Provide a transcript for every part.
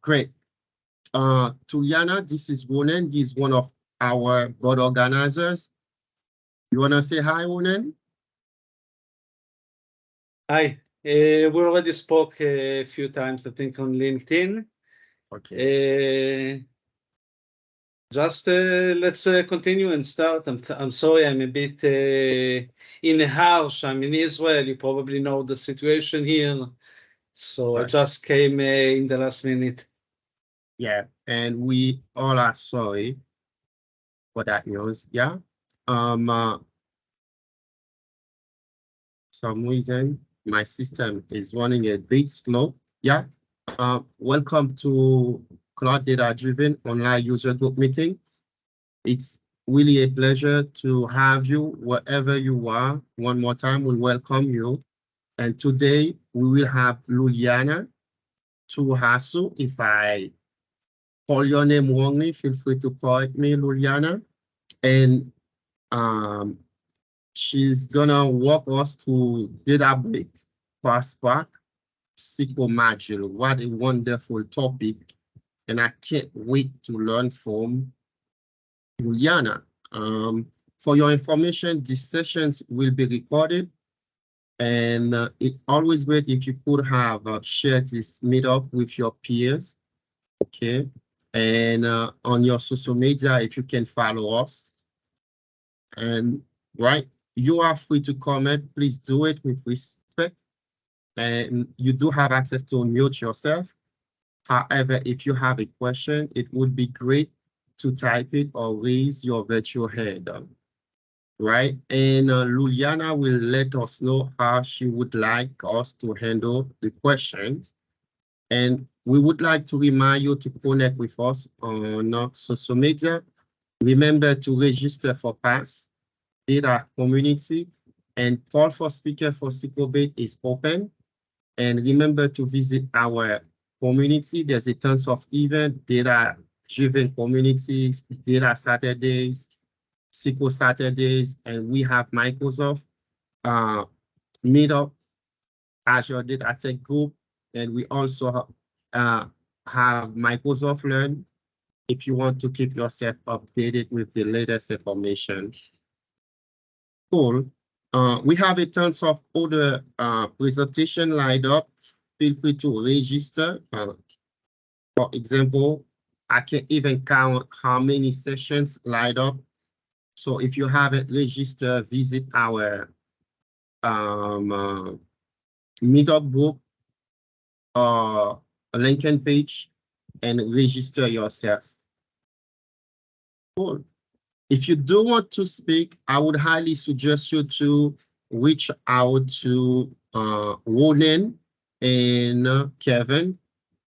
Great. Iuliana, this is Ronan. He's one of our board organizers. You want to say hi, Ronan? Hi. We already spoke a few times, I think, on LinkedIn. Okay. Just let's continue and start. I'm sorry, I'm a bit in a house. I'm in Israel. You probably know the situation here. So I just came in the last minute. Yeah, and we all are sorry for that news. Yeah. Some reason my system is running a bit slow. Yeah. Welcome to Cloud Data Driven Online User Group Meeting. It's really a pleasure to have you wherever you are. One more time, we welcome you. And today we will have Luliana Tuhasu. If I call your name wrongly, feel free to correct me, Luliana. And she's gonna walk us through Databricks pyspark SQL module. What a wonderful topic. And I can't wait to learn from Iuliana. For your information, these sessions will be recorded, and it's always great if you could have shared this meetup with your peers, okay? And on your social media, if you can follow us. And right, you are free to comment. Please do it with respect. And you do have access to unmute yourself. However, if you have a question, it would be great to type it or raise your virtual hand, right? And Luliana will let us know how she would like us to handle the questions. And we would like to remind you to connect with us on social media. Remember to register for PASS Data Community, and call for speaker for SQL is open. And remember to visit our community. There's a tons of events, data-driven communities, data Saturdays, SQL Saturdays, and we have Microsoft Meetup, Azure Data Tech Group, and we also have Microsoft Learn if you want to keep yourself updated with the latest information. Cool. We have a tons of other presentation lined up. Feel free to register. For example, I can even count how many sessions lined up. So if you haven't registered, visit our meetup group or LinkedIn page and register yourself. Cool. If you do want to speak, I would highly suggest you to reach out to Ronan and Kevin.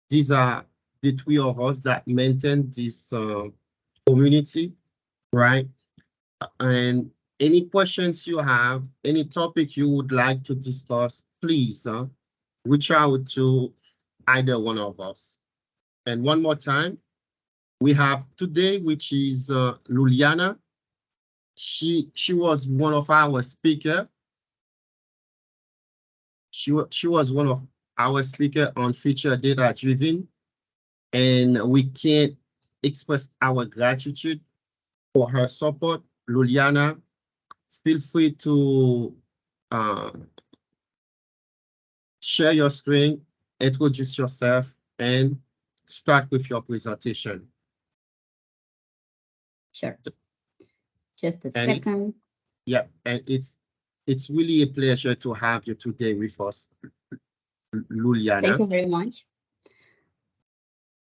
These are the three of us that maintain this community, right? And any questions you have, any topic you would like to discuss, please reach out to either one of us. And one more time, we have today, which is Luliana. She was one of our speakers. She was one of our speakers on Future Data Driven, and we can't express our gratitude for her support. Luliana, feel free to share your screen, introduce yourself, and start with your presentation. Sure. Just a second. Yeah, and it's really a pleasure to have you today with us, Luliana. Thank you very much.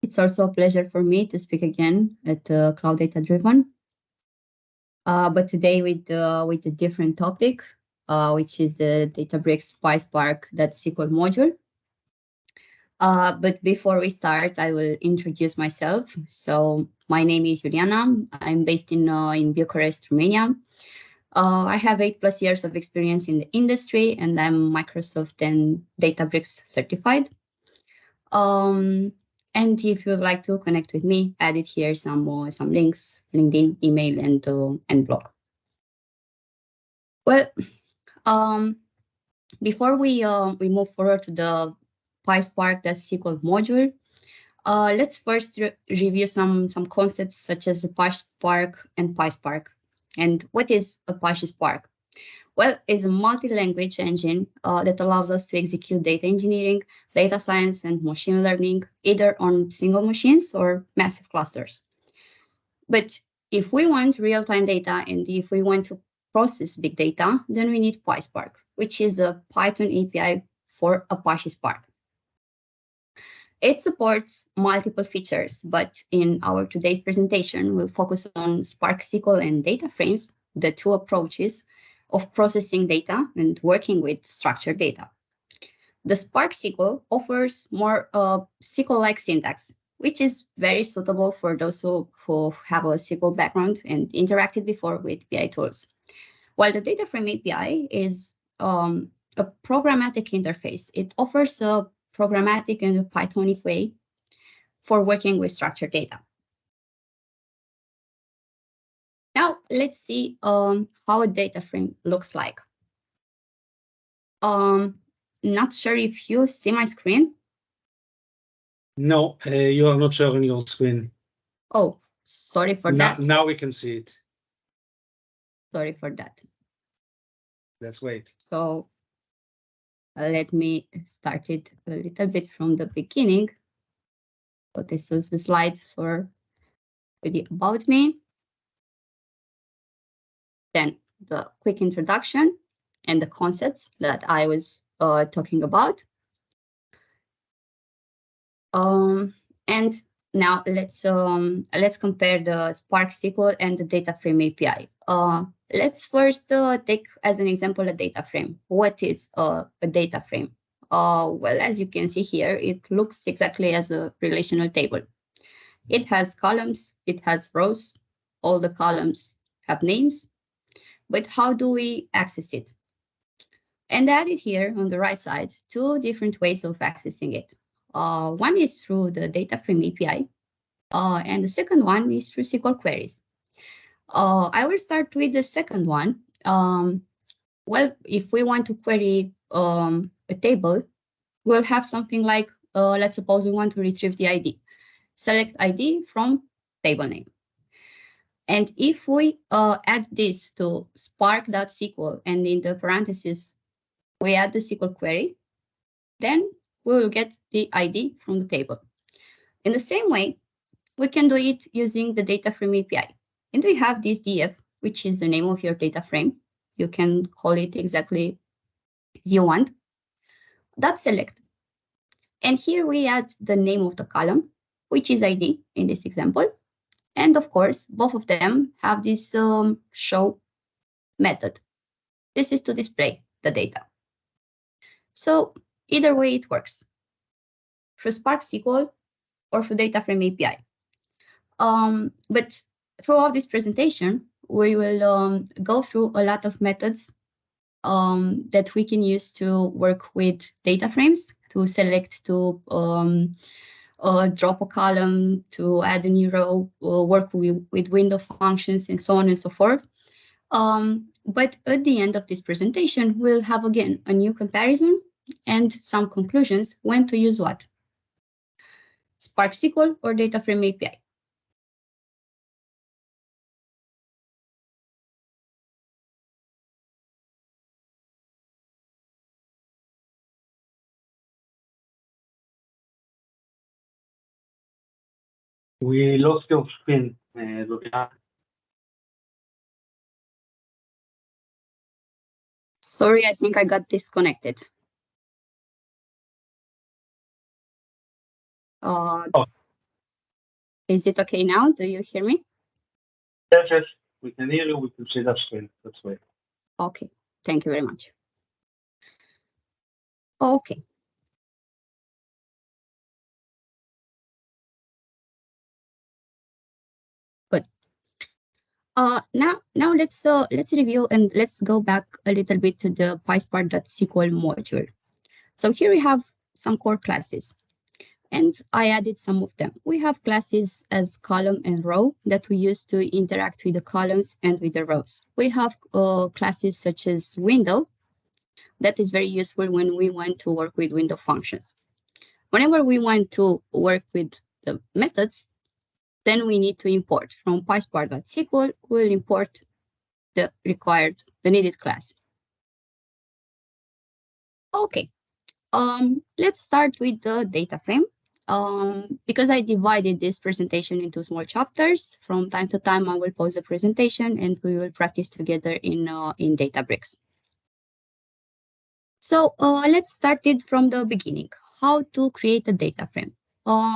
It's also a pleasure for me to speak again at Cloud Data Driven, but today with a different topic, which is the Databricks pyspark.sql module. But before we start, I will introduce myself. So my name is Iuliana. I'm based in Bucharest, Romania. I have 8+ years of experience in the industry, and I'm Microsoft and Databricks certified. And if you'd like to connect with me, added here some links, LinkedIn, email, and blog. Well, before we move forward to the pyspark.sql module, Let's first review some concepts such as the pyspark and pyspark. And what is a pyspark? Well, it's a multi-language engine that allows us to execute data engineering, data science, and machine learning, either on single machines or massive clusters. But if we want real-time data and if we want to process big data, then we need pyspark, which is a Python API for Apache Spark. It supports multiple features, but in our today's presentation, we'll focus on Spark SQL and data frames, the two approaches of processing data and working with structured data. The Spark SQL offers more SQL-like syntax, which is very suitable for those who have a SQL background and interacted before with BI tools. While the data frame API is a programmatic interface, it offers a programmatic and a Pythonic way for working with structured data. Now, let's see how a data frame looks like. Not sure if you see my screen. No, you are not showing your screen. Oh, sorry for that. Now we can see it. Sorry for that. Let's wait. So let me start it a little bit from the beginning. So this was the slides for the about me. Then the quick introduction and the concepts that I was talking about. And now let's compare the Spark SQL and the data frame API. Let's first take as an example a data frame. What is a data frame? Well, as you can see here, it looks exactly as a relational table. It has columns, it has rows. All the columns have names. But how do we access it? And I added here on the right side two different ways of accessing it. One is through the data frame API, and the second one is through SQL queries. I will start with the second one. Well, if we want to query a table, we'll have something like, let's suppose we want to retrieve the ID. Select ID from table name. And if we add this to spark.sql and in the parentheses, we add the SQL query, then we will get the ID from the table. In the same way, we can do it using the data frame API. And we have this df, which is the name of your data frame. You can call it exactly as you want. That's select. And here we add the name of the column, which is ID in this example. And of course, both of them have this show method. This is to display the data. So either way it works, for Spark SQL or for data frame API. But throughout this presentation, we will go through a lot of methods that we can use to work with data frames, to select, to drop a column, to add a new row, work with window functions, and so on and so forth. But at the end of this presentation, we'll have again a new comparison and some conclusions when to use what. Spark SQL or data frame API. We lost your screen, Luliana. Sorry, I think I got disconnected. Is it okay now? Do you hear me? Yes, we can hear you. We can see that screen. That's right. Okay, thank you very much. Okay. Good. Now let's review and let's go back a little bit to the pyspark.sql module. So here we have some core classes, and I added some of them. We have classes as column and row that we use to interact with the columns and with the rows. We have classes such as window that is very useful when we want to work with window functions. Whenever we want to work with the methods, then we need to import from pyspark.sql. We'll import the needed class. Okay, let's start with the data frame. Because I divided this presentation into small chapters, from time to time I will pause the presentation and we will practice together in Databricks. So let's start it from the beginning. How to create a data frame.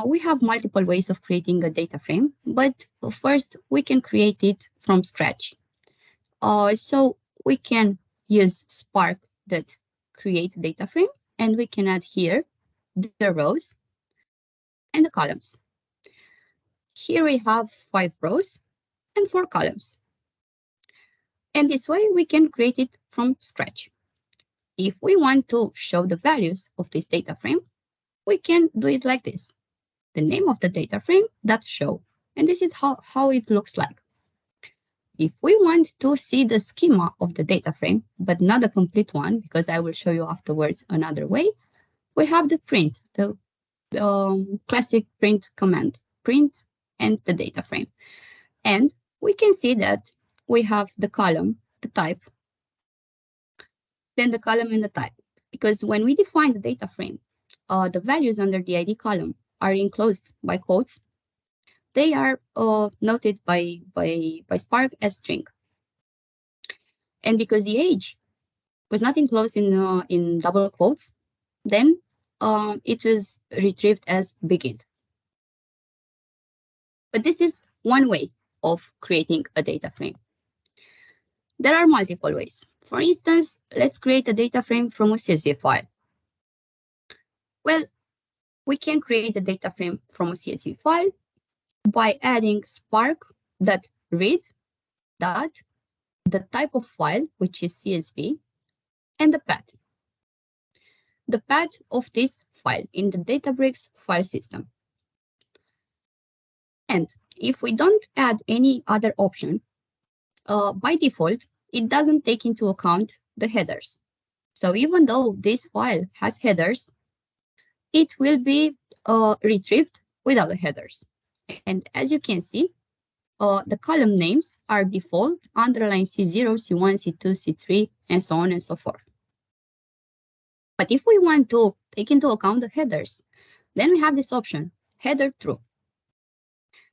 We have multiple ways of creating a data frame, but first we can create it from scratch. So we can use Spark that create data frame, and we can add here the rows and the columns. Here we have 5 rows and 4 columns. And this way we can create it from scratch. If we want to show the values of this data frame, we can do it like this. The name of the data frame, .show. And this is how it looks like. If we want to see the schema of the data frame, but not a complete one, because I will show you afterwards another way, we have the print, the classic print command, print and the data frame. And we can see that we have the column, the type, then the column and the type. Because when we define the data frame, the values under the ID column are enclosed by quotes. They are noted by Spark as string. And because the age was not enclosed in double quotes, then it was retrieved as begin. But this is one way of creating a data frame. There are multiple ways. For instance, let's create a data frame from a CSV file. Well, we can create a data frame from a CSV file by adding spark.read the type of file, which is CSV, and the path. The path of this file in the Databricks file system. And if we don't add any other option, by default, it doesn't take into account the headers. So even though this file has headers, it will be retrieved without the headers. And as you can see, the column names are default, underline C0, C1, C2, C3, and so on and so forth. But if we want to take into account the headers, then we have this option, header true.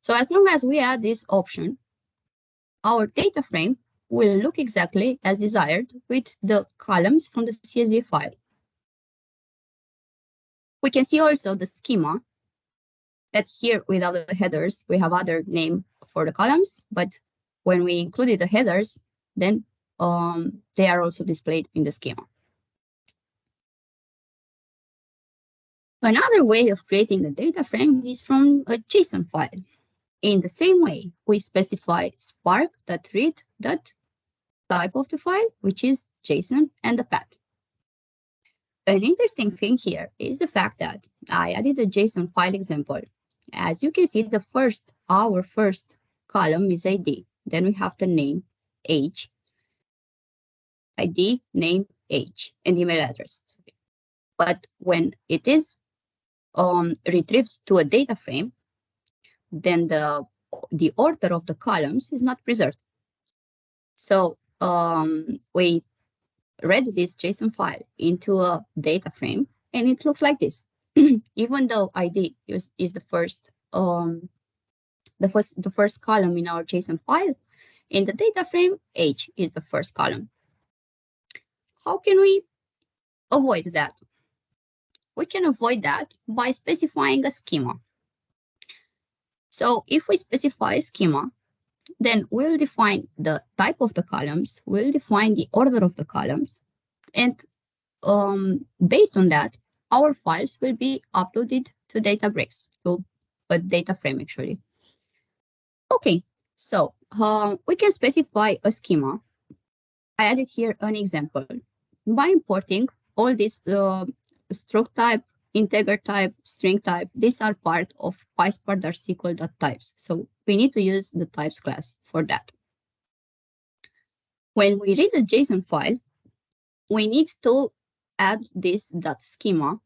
So as long as we add this option, our data frame will look exactly as desired with the columns from the CSV file. We can see also the schema that here without the headers, we have other name for the columns, but when we included the headers, then they are also displayed in the schema. Another way of creating the data frame is from a JSON file. In the same way, we specify spark.read type of the file, which is JSON, and the path. An interesting thing here is the fact that I added a JSON file example. As you can see, our first column is ID. Then we have the name, age, ID, name, age, and email address. But when it is retrieved to a data frame, then the order of the columns is not preserved. So we read this JSON file into a data frame, and it looks like this. Even though ID is the first column in our JSON file, in the data frame, age is the first column. How can we avoid that? We can avoid that by specifying a schema. So if we specify a schema, then we'll define the type of the columns, we'll define the order of the columns, and based on that, our files will be uploaded to Databricks, to a data frame actually. Okay, so we can specify a schema. I added here an example by importing all these struct type, integer type, string type. These are part of pyspark.sql.types. So we need to use the types class for that. When we read the JSON file, we need to add this .schema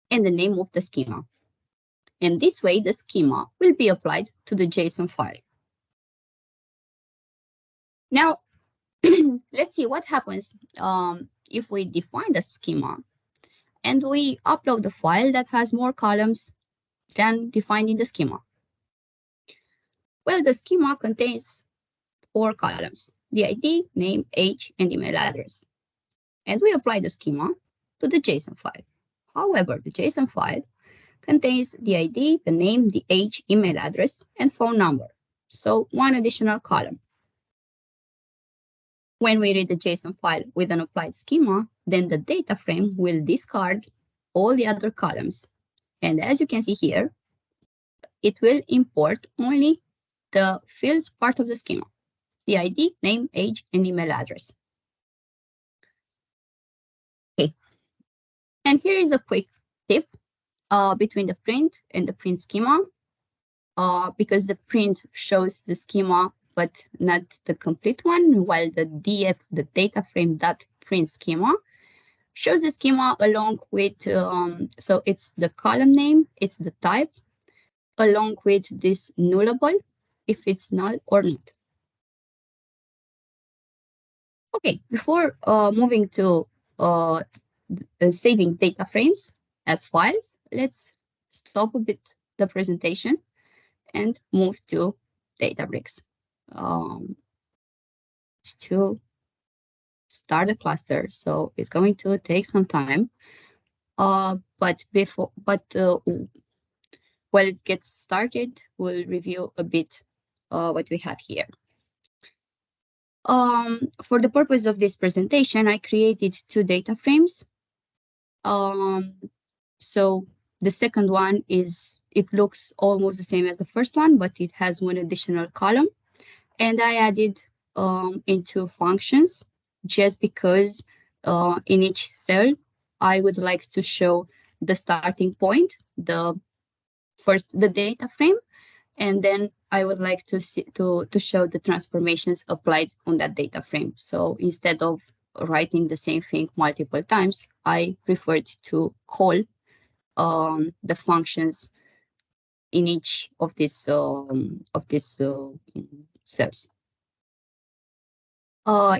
and the name of the schema. And this way, the schema will be applied to the JSON file. Now, let's see what happens if we define the schema and we upload the file that has more columns than defined in the schema. Well, the schema contains 4 columns: the ID, name, age, and email address. And we apply the schema to the JSON file. However, the JSON file contains the ID, the name, the age, email address, and phone number. So 1 additional column. When we read the JSON file with an applied schema, then the data frame will discard all the other columns. And as you can see here, it will import only the fields part of the schema: the ID, name, age, and email address. Okay. And here is a quick tip between the print and the print schema, because the print shows the schema but not the complete one, while the df, the data frame dot print schema, shows the schema along with, so it's the column name, it's the type, along with this nullable, if it's null or not. Okay, before moving to saving data frames as files, let's stop a bit the presentation and move to Databricks to start a cluster. So it's going to take some time, while it gets started, we'll review a bit what we have here. For the purpose of this presentation, I created 2 data frames. So the second one it looks almost the same as the first one, but it has 1 additional column. And I added into functions just because in each cell, I would like to show the starting point, the data frame, and then I would like to show the transformations applied on that data frame. So instead of writing the same thing multiple times, I preferred to call the functions in each of these cells.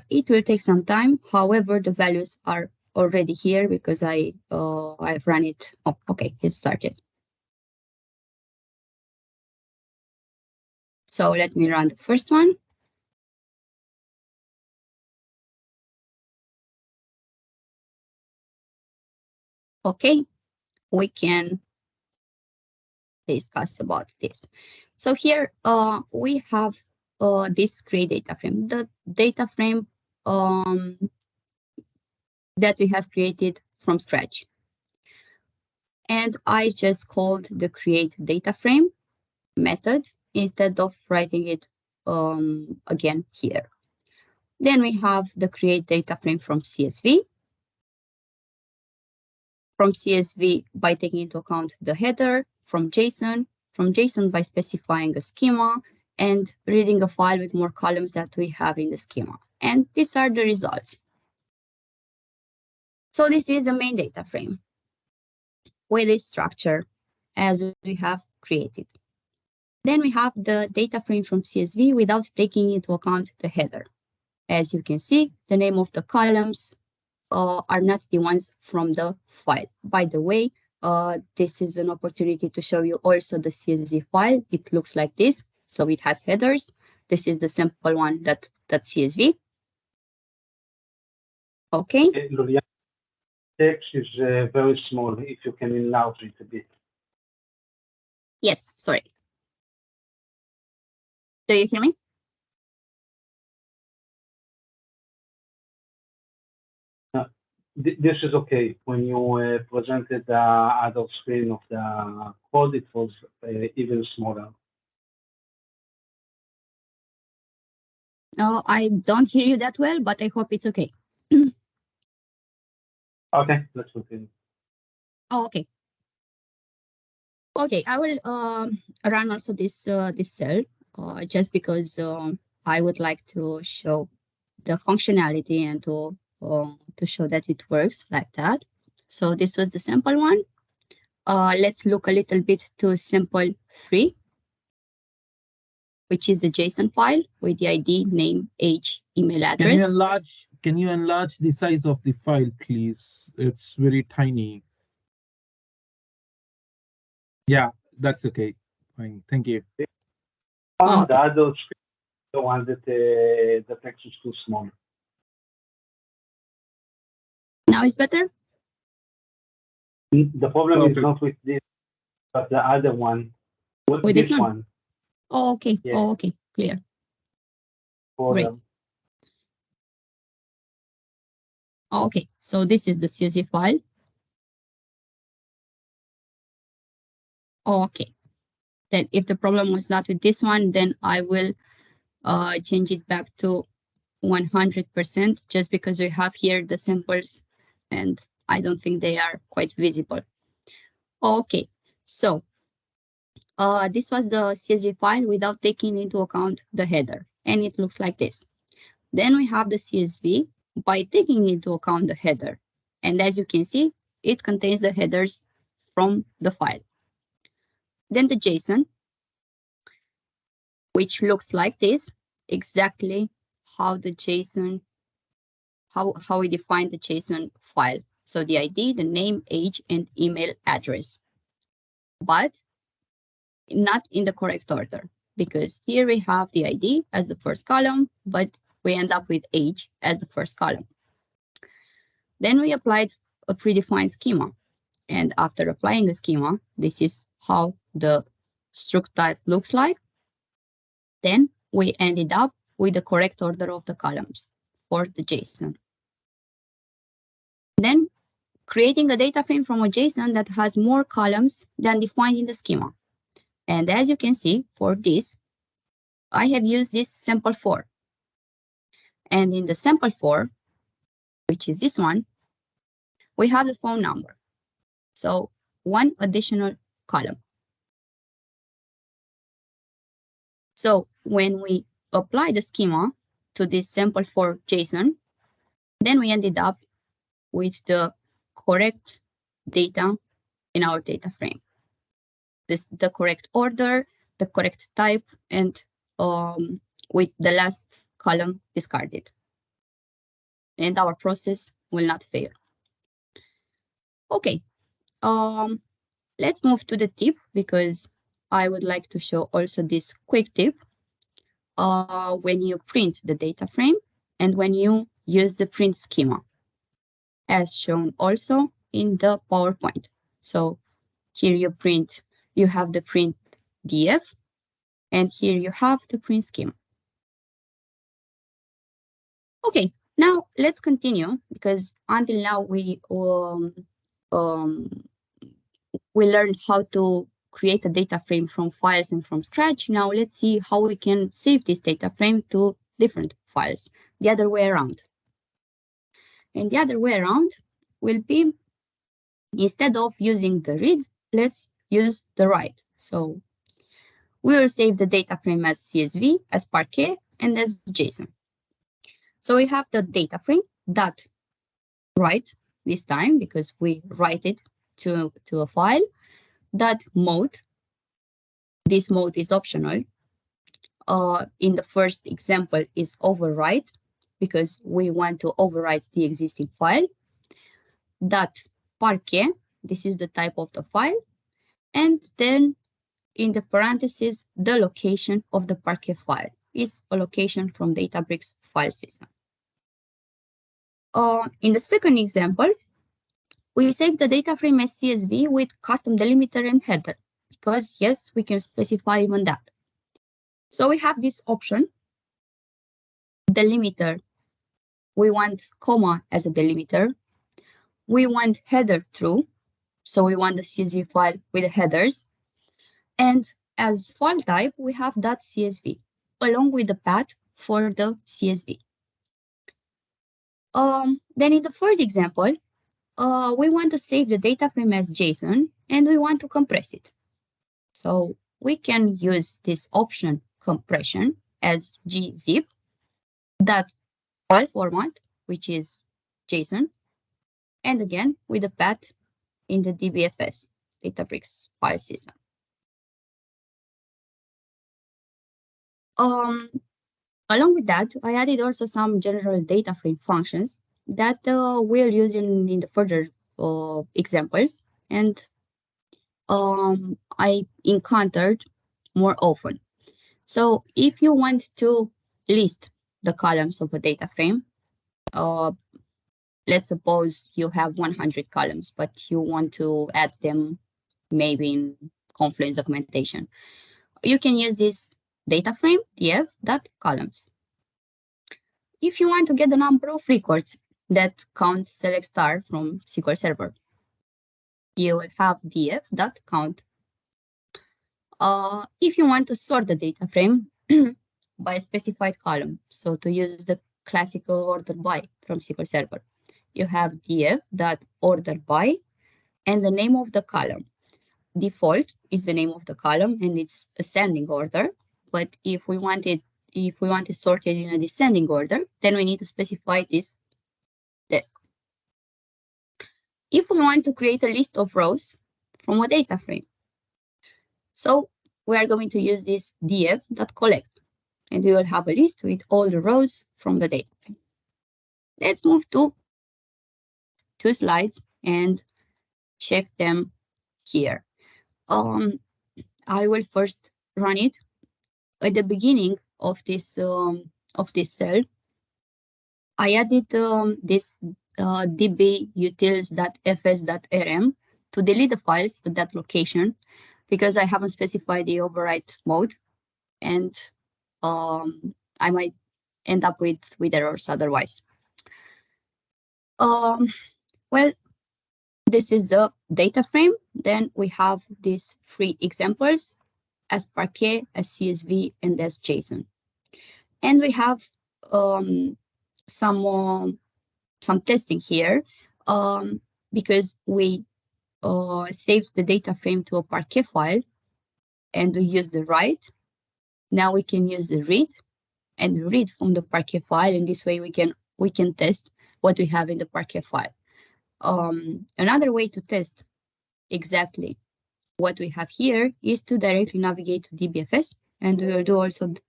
It will take some time. However, the values are already here because I've run it. Oh, okay, it started. So let me run the first one. Okay, we can discuss about this. So here we have this create data frame, the data frame that we have created from scratch. And I just called the create data frame method instead of writing it again here. Then we have the create data frame from CSV. From CSV by taking into account the header, from JSON by specifying a schema, and reading a file with more columns that we have in the schema. And these are the results. So this is the main data frame with its structure as we have created. Then we have the data frame from CSV without taking into account the header. As you can see, the name of the columns are not the ones from the file. By the way, this is an opportunity to show you also the CSV file. It looks like this. So it has headers. This is the sample one that's CSV. Okay. Luliana, text is very small. If you can enlarge it a bit. Yes, sorry. Do you hear me? This is okay. When you presented the other screen of the code, it was even smaller. No, I don't hear you that well, but I hope it's okay. Okay, let's continue. Oh, okay. Okay, I will run also this this cell just because I would like to show the functionality and to show that it works like that. So this was the sample one. let's look a little bit to sample 3, which is the JSON file with the ID, name, age, email address. Can you enlarge the size of the file, please? It's very tiny. Yeah, that's okay. Fine, thank you. Okay. The others, the ones that the text is too small. Now it's better? The problem Okay. is not with this, but the other one. With this one? one. Oh, okay. Yeah. Oh, okay. Clear. For Great. Okay, so this is the CSV file. Okay, then if the problem was not with this one, then I will change it back to 100% just because we have here the samples and I don't think they are quite visible. Okay, so this was the CSV file without taking into account the header, and it looks like this. Then we have the CSV by taking into account the header. And as you can see, it contains the headers from the file. Then the JSON, which looks like this, exactly how the JSON, how we define the JSON file. So the ID, the name, age, and email address. But not in the correct order, because here we have the ID as the first column, but we end up with age as the first column. Then we applied a predefined schema. And after applying a schema, this is how the struct type looks like. Then we ended up with the correct order of the columns for the JSON. Then creating a data frame from a JSON that has more columns than defined in the schema. And as you can see, for this, I have used this sample 4. And in the sample 4, which is this one, we have the phone number. So one additional column. So when we apply the schema to this sample 4 JSON, then we ended up with the correct data in our data frame. The correct order, the correct type, and with the last column discarded. And our process will not fail. Okay, let's move to the tip, because I would like to show also this quick tip when you print the data frame and when you use the print schema, as shown also in the PowerPoint. So here you have the print df, and here you have the print schema. Okay, now let's continue, because until now we learned how to create a data frame from files and from scratch. Now let's see how we can save this data frame to different files, the other way around. And the other way around will be, instead of using the read, let's use the write. So we will save the data frame as CSV, as Parquet, and as JSON. So we have the data frame that write this time, because we write it to a file. That mode, this mode is optional. In the first example is overwrite, because we want to overwrite the existing file. That Parquet, this is the type of the file. And then in the parentheses, the location of the Parquet file is a location from Databricks file system. In the second example, we save the data frame as CSV with custom delimiter and header, because yes, we can specify even that. So we have this option, delimiter. We want comma as a delimiter. We want header true, so we want the CSV file with the headers. And as file type, we have .csv, along with the path for the CSV. Then in the third example, we want to save the data frame as JSON, and we want to compress it. So we can use this option compression as gzip, that file format, which is JSON, and again with the path in the DBFS. Databricks file system. Along with that, I added also some general data frame functions that we'll use in the further examples, and I encountered more often. So if you want to list the columns of a data frame, let's suppose you have 100 columns, but you want to add them maybe in Confluence documentation. You can use this data frame df.columns. If you want to get the number of records that count select star from SQL Server, you will have df.count. If you want to sort the data frame by a specified column, so to use the classical order by from SQL Server, you have df.order and the name of the column. Default is the name of the column and it's ascending order. But if we want to sort it in a descending order, then we need to specify this desk. If we want to create a list of rows from a data frame, so we are going to use this df.collect, and we will have a list with all the rows from the data frame. Let's move to 2 slides and check them here. I will first run it at the beginning of this cell. I added this db utils.fs.rm to delete the files at that location because I haven't specified the overwrite mode, and I might end up with errors otherwise. Well, this is the data frame. Then we have these 3 examples as Parquet, as CSV, and as JSON. And we have some testing here because we saved the data frame to a Parquet file and we use the write. Now we can use the read and read from the Parquet file, and this way we can test what we have in the Parquet file. Another way to test exactly what we have here is to directly navigate to dbfs, and we will do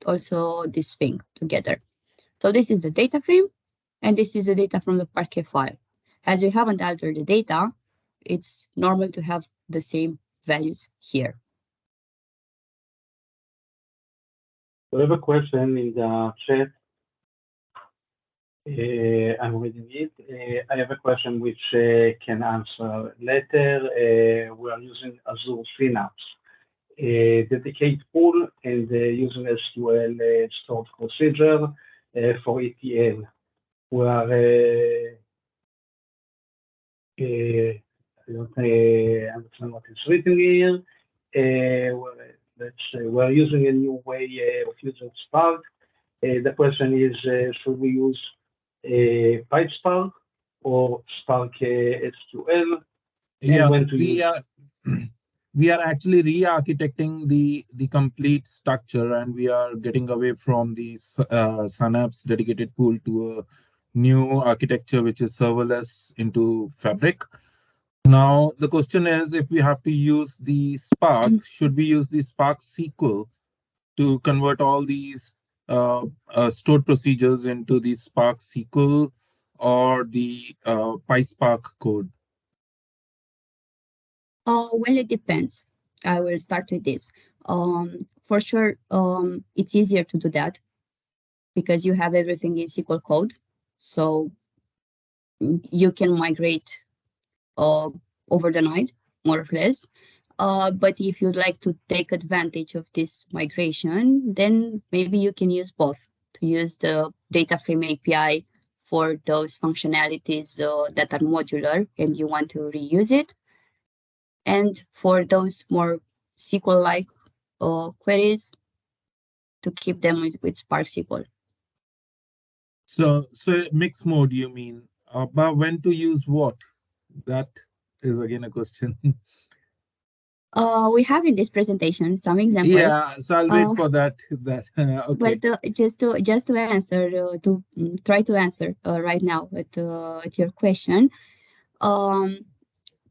also this thing together. So this is the data frame, and this is the data from the Parquet file. As we haven't altered the data, it's normal to have the same values here. We have a question in the chat. I'm reading it. I have a question which can answer later. We are using Azure Synapse, dedicate pool, and using SQL stored procedure for ETL. We are I don't understand what is written here. Let's say we're using a new way of using Spark. The question is, should we use pyspark or Spark SQL? Yeah, when to use we are actually re-architecting the complete structure, and we are getting away from the Synapse dedicated pool to a new architecture, which is serverless into Fabric. Now, the question is, if we have to use the Spark, should we use the Spark SQL to convert all these stored procedures into the Spark SQL or the PySpark code? Well, it depends. I will start with this. For sure, it's easier to do that because you have everything in SQL code. So you can migrate over the night, more or less. But if you'd like to take advantage of this migration, then maybe you can use both, to use the data frame API for those functionalities that are modular and you want to reuse it. And for those more SQL-like queries, to keep them with Spark SQL. So mixed mode, you mean? But when to use what? That is again a question. We have in this presentation some examples. Yeah, so I'll wait for that. Okay. But just to answer, to try to answer right now at your question,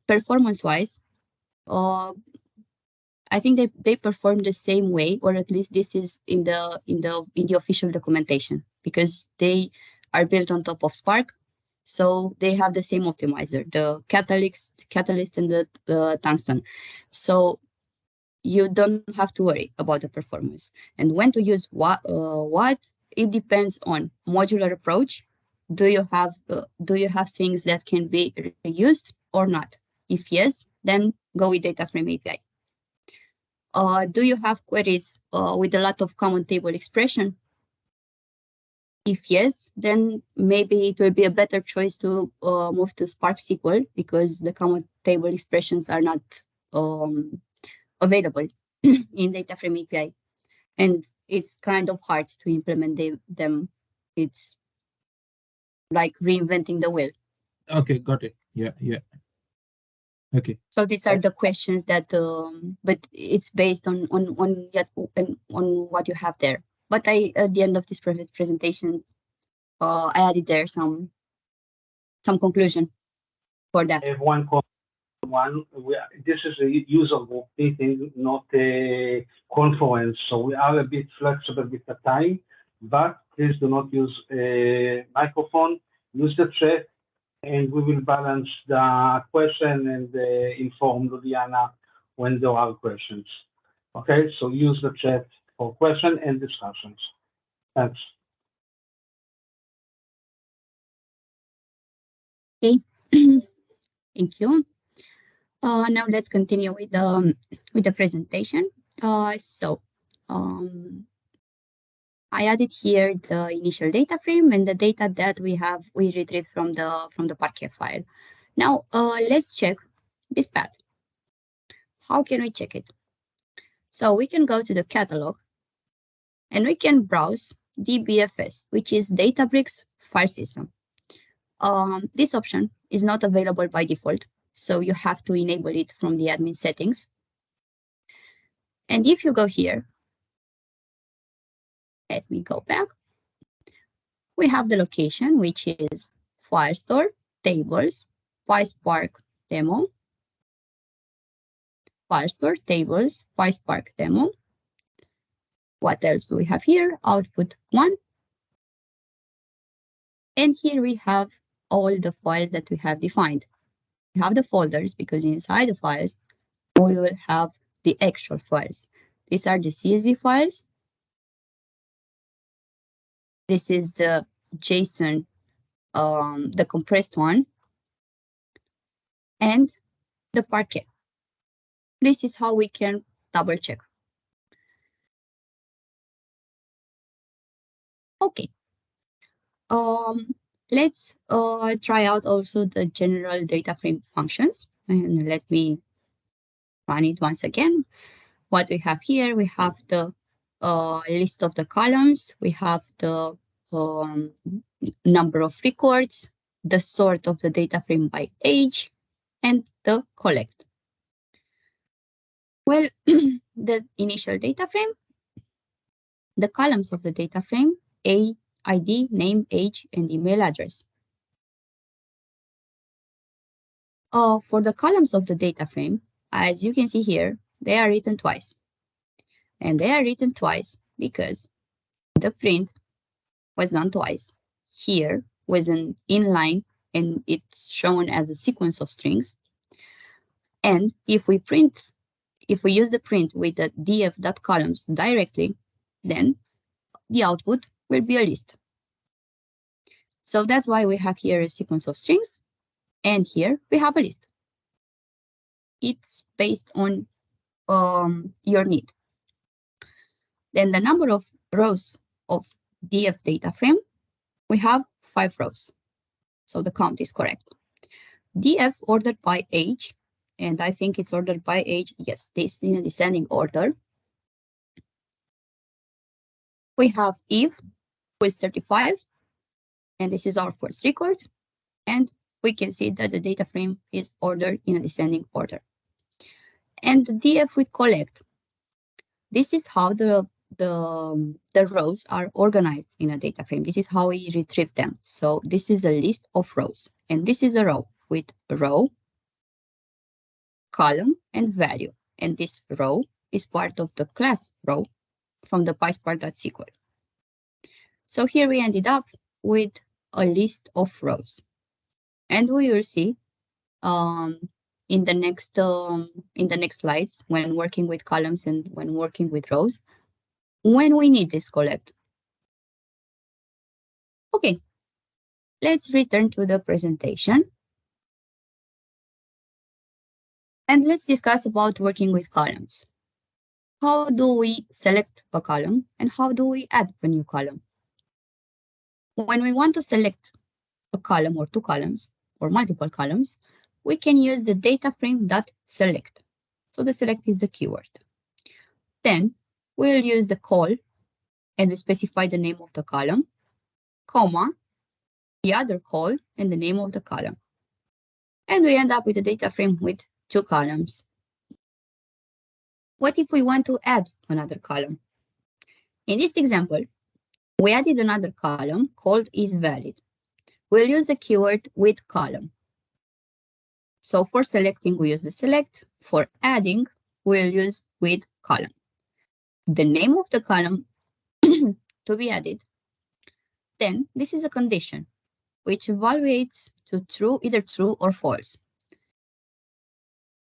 performance-wise, I think they perform the same way, or at least this is in the official documentation, because they are built on top of Spark, so they have the same optimizer, the catalyst and the tungsten. So you don't have to worry about the performance. And when to use what it depends on modular approach. Do you have things that can be reused or not? If yes, then go with data frame API. Do you have queries with a lot of common table expression? If yes, then maybe it will be a better choice to move to Spark SQL, because the common table expressions are not available in data frame API. And it's kind of hard to implement them. It's like reinventing the wheel. Okay, got it. Yeah. Okay. So these are the questions that, but it's based on what you have there. But at the end of this presentation, I added there some conclusion for that. I have one comment. This is a user group meeting, not a conference, so we are a bit flexible with the time, but please do not use a microphone, use the chat, and we will balance the question and inform Luliana when there are questions. Okay, so use the chat for question and discussions. Thanks. Okay, thank you. Now let's continue with the presentation. I added here the initial data frame and the data that we retrieved from the Parquet file. Now let's check this path. How can we check it? So we can go to the catalog and we can browse DBFS, which is Databricks file system. This option is not available by default, so you have to enable it from the admin settings. And if you go here, let me go back. We have the location, which is Firestore, tables, pyspark demo, Firestore, tables, pyspark demo. What else do we have here? Output 1. And here we have all the files that we have defined. We have the folders, because inside the files, we will have the actual files. These are the CSV files. This is the JSON, the compressed one, and the Parquet. This is how we can double check. Okay. Let's try out also the general data frame functions, and let me run it once again. What we have here, we have the list of the columns, we have the number of records, the sort of the data frame by age, and the collect. Well, the initial data frame, the columns of the data frame, ID, name, age, and email address. For the columns of the data frame, as you can see here, they are written twice. And they are written twice because the print was done twice. Here was an inline, and it's shown as a sequence of strings. And if we use the print with the df.columns directly, then the output will be a list. So that's why we have here a sequence of strings, and here we have a list. It's based on your need. Then the number of rows of df data frame, we have 5 rows. So the count is correct. df ordered by age, and I think it's ordered by age. Yes, this is in a descending order. We have Eve with 35, and this is our first record. And we can see that the data frame is ordered in a descending order. And the df with collect. This is how the rows are organized in a data frame. This is how we retrieve them. So this is a list of rows, and this is a row with row, column and value. And this row is part of the class row from the pyspark.sql. So here we ended up with a list of rows. And we will see in the next slides, when working with columns and when working with rows, when we need this collect. Okay, let's return to the presentation. And let's discuss about working with columns. How do we select a column and how do we add a new column? When we want to select a column or two columns or multiple columns, we can use the data frame.select. So the select is the keyword. Then we'll use the call and we specify the name of the column, comma, the other call and the name of the column. And we end up with a data frame with two columns. What if we want to add another column? In this example, we added another column called isValid. We'll use the keyword with column. So for selecting, we use the select. For adding, we'll use with column. The name of the column to be added. Then this is a condition which evaluates to true, either true or false,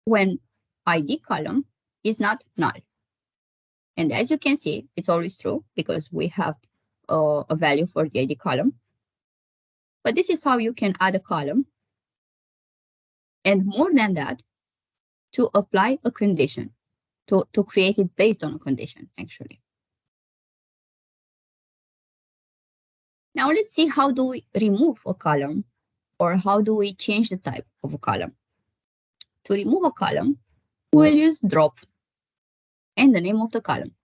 when ID column is not null. And as you can see, it's always true because we have a value for the ID column. But this is how you can add a column. And more than that, to apply a condition, to create it based on a condition, actually. Now let's see how do we remove a column or how do we change the type of a column. To remove a column, we'll use drop and the name of the column.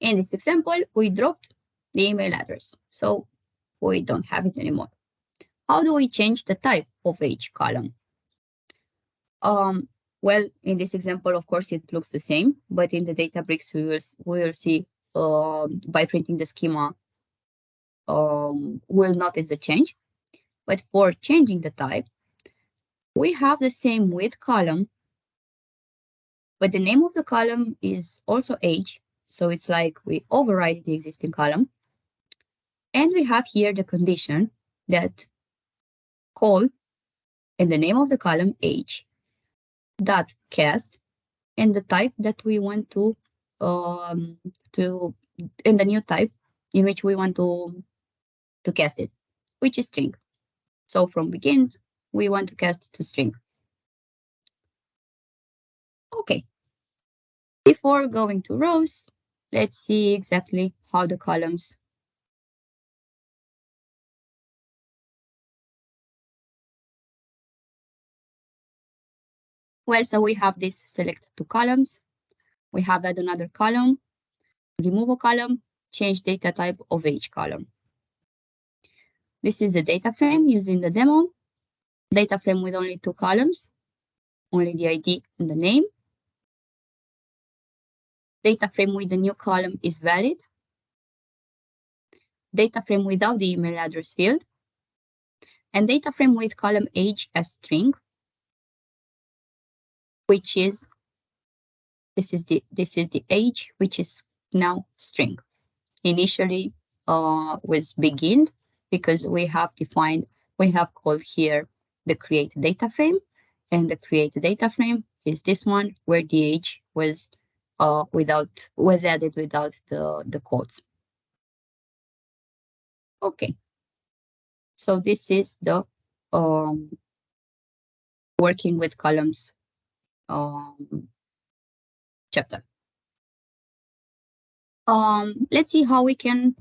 In this example, we dropped the email address, so we don't have it anymore. How do we change the type of each column? Well, in this example, of course, it looks the same, but in the Databricks, we will see by printing the schema, we'll notice the change. But for changing the type, we have the same with column, but the name of the column is also age. So it's like we override the existing column. And we have here the condition that call and the name of the column age dot cast and the type that we want to and the new type in which we want to cast it, which is string. So from begin, we want to cast to string. Okay. Before going to rows, let's see exactly how the columns well, so we have this select two columns. We have add another column, remove a column, change data type of each column. This is the data frame using the demo. Data frame with only two columns, only the ID and the name. Data frame with the new column is valid. Data frame without the email address field. And data frame with column age as string, which is this is the age, which is now string. Initially was begin because we have called here the create data frame, and the create data frame is this one where the age was added without the quotes. Okay, so this is the working with columns chapter. Let's see how we can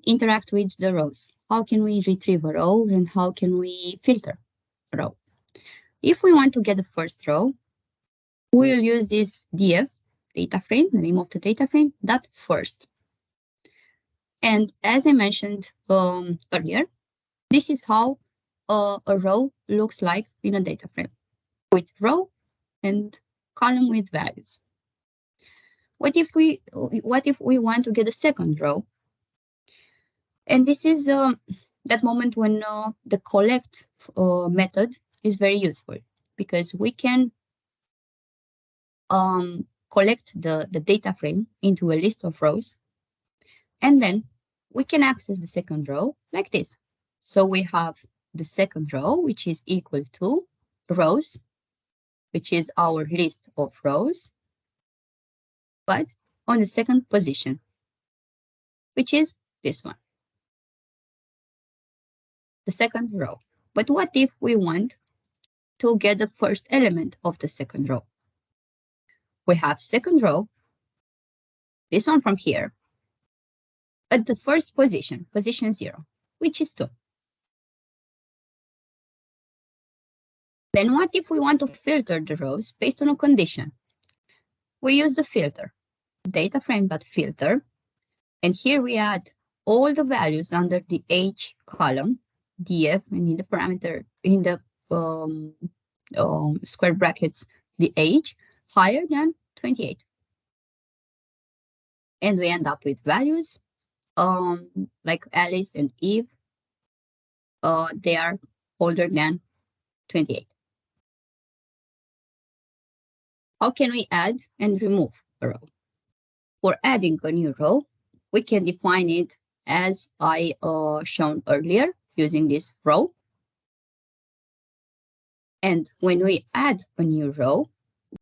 interact with the rows. How can we retrieve a row and how can we filter a row? If we want to get the first row, we'll use this df data frame, the name of the data frame, that first. And as I mentioned earlier, this is how a row looks like in a data frame, with row and column with values. What if we want to get a second row? And this is that moment when the collect method is very useful, because we can collect the data frame into a list of rows, and then we can access the second row like this. So we have the second row, which is equal to rows, which is our list of rows, but on the second position, which is this one, the second row. But what if we want to get the first element of the second row? We have second row, this one from here, at the first position, position 0, which is 2. Then what if we want to filter the rows based on a condition? We use the filter, data frame.filter, and here we add all the values under the age column, df, and in the parameter, in the square brackets, the age higher than 28. And we end up with values like Alice and Eve, they are older than 28. How can we add and remove a row? For adding a new row, we can define it as I shown earlier using this row. And when we add a new row,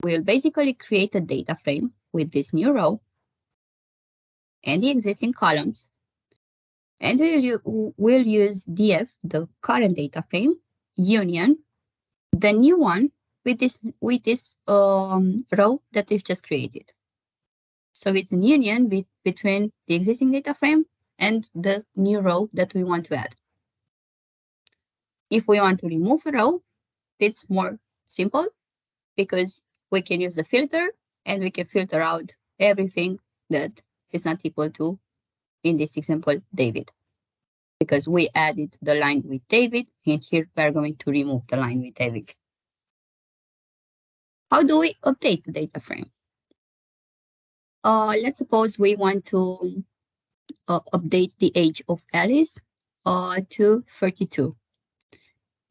we'll basically create a data frame with this new row and the existing columns. And we'll use df, the current data frame, union, the new one with this row that we've just created. So it's an union between the existing data frame and the new row that we want to add. If we want to remove a row, it's more simple because we can use the filter and we can filter out everything that is not equal to, in this example, David. Because we added the line with David, and here we're going to remove the line with David. How do we update the data frame? Let's suppose we want to update the age of Alice to 32.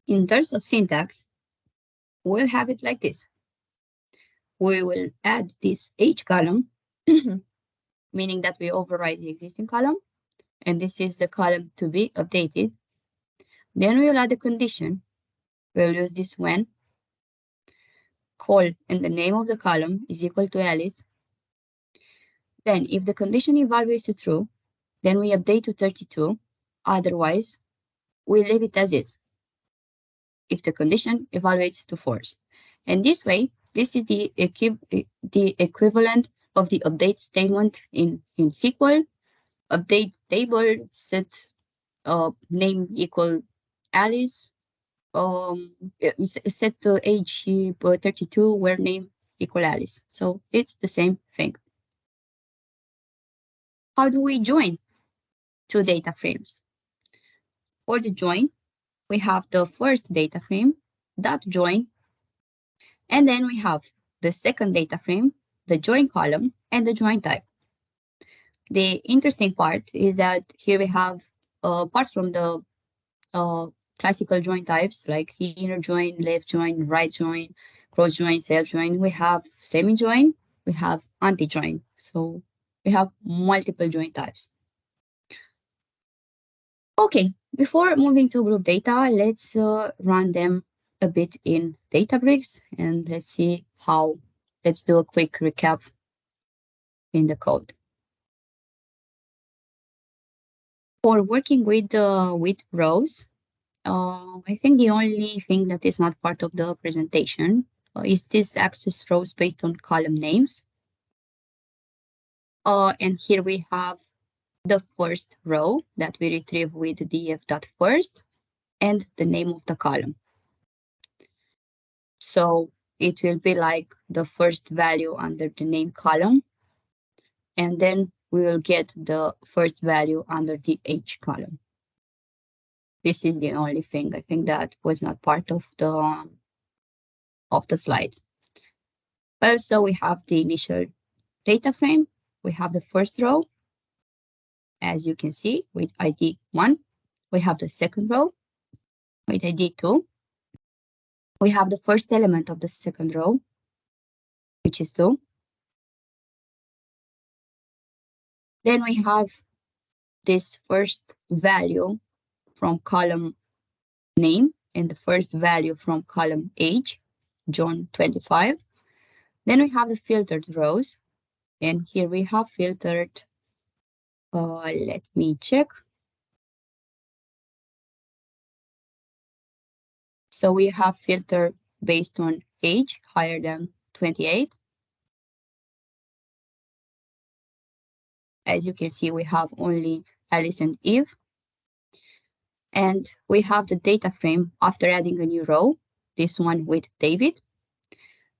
In terms of syntax, we'll have it like this. We will add this age column, meaning that we override the existing column, and this is the column to be updated. Then we'll add a condition. We'll use this when call and the name of the column is equal to Alice. Then if the condition evaluates to true, then we update to 32. Otherwise, we leave it as is if the condition evaluates to false. And this way, this is the equivalent of the update statement in SQL. Update table, set name equal Alice, set the age 32 where name equal Alice. So it's the same thing. How do we join two data frames? For the join, we have the first data frame, dot join, and then we have the second data frame, the join column, and the join type. The interesting part is that here we have, apart from the classical join types like inner join, left join, right join, cross join, self join, we have semi-join, we have anti-join. So we have multiple join types. Okay, before moving to group data, let's run them a bit in Databricks and let's see how. Let's do a quick recap in the code. For working with rows, I think the only thing that is not part of the presentation is this access rows based on column names. And here we have the first row that we retrieve with df.first and the name of the column. So it will be like the first value under the name column, and then we will get the first value under the age column. This is the only thing I think that was not part of the slides. Also, we have the initial data frame. We have the first row, as you can see, with ID 1. We have the second row with ID 2. we have the first element of the second row, which is 2. Then we have this first value from column name and the first value from column age, John 25. Then we have the filtered rows, and here we have filtered, let me check. So we have filter based on age higher than 28. As you can see, we have only Alice and Eve. And we have the data frame after adding a new row, this one with David.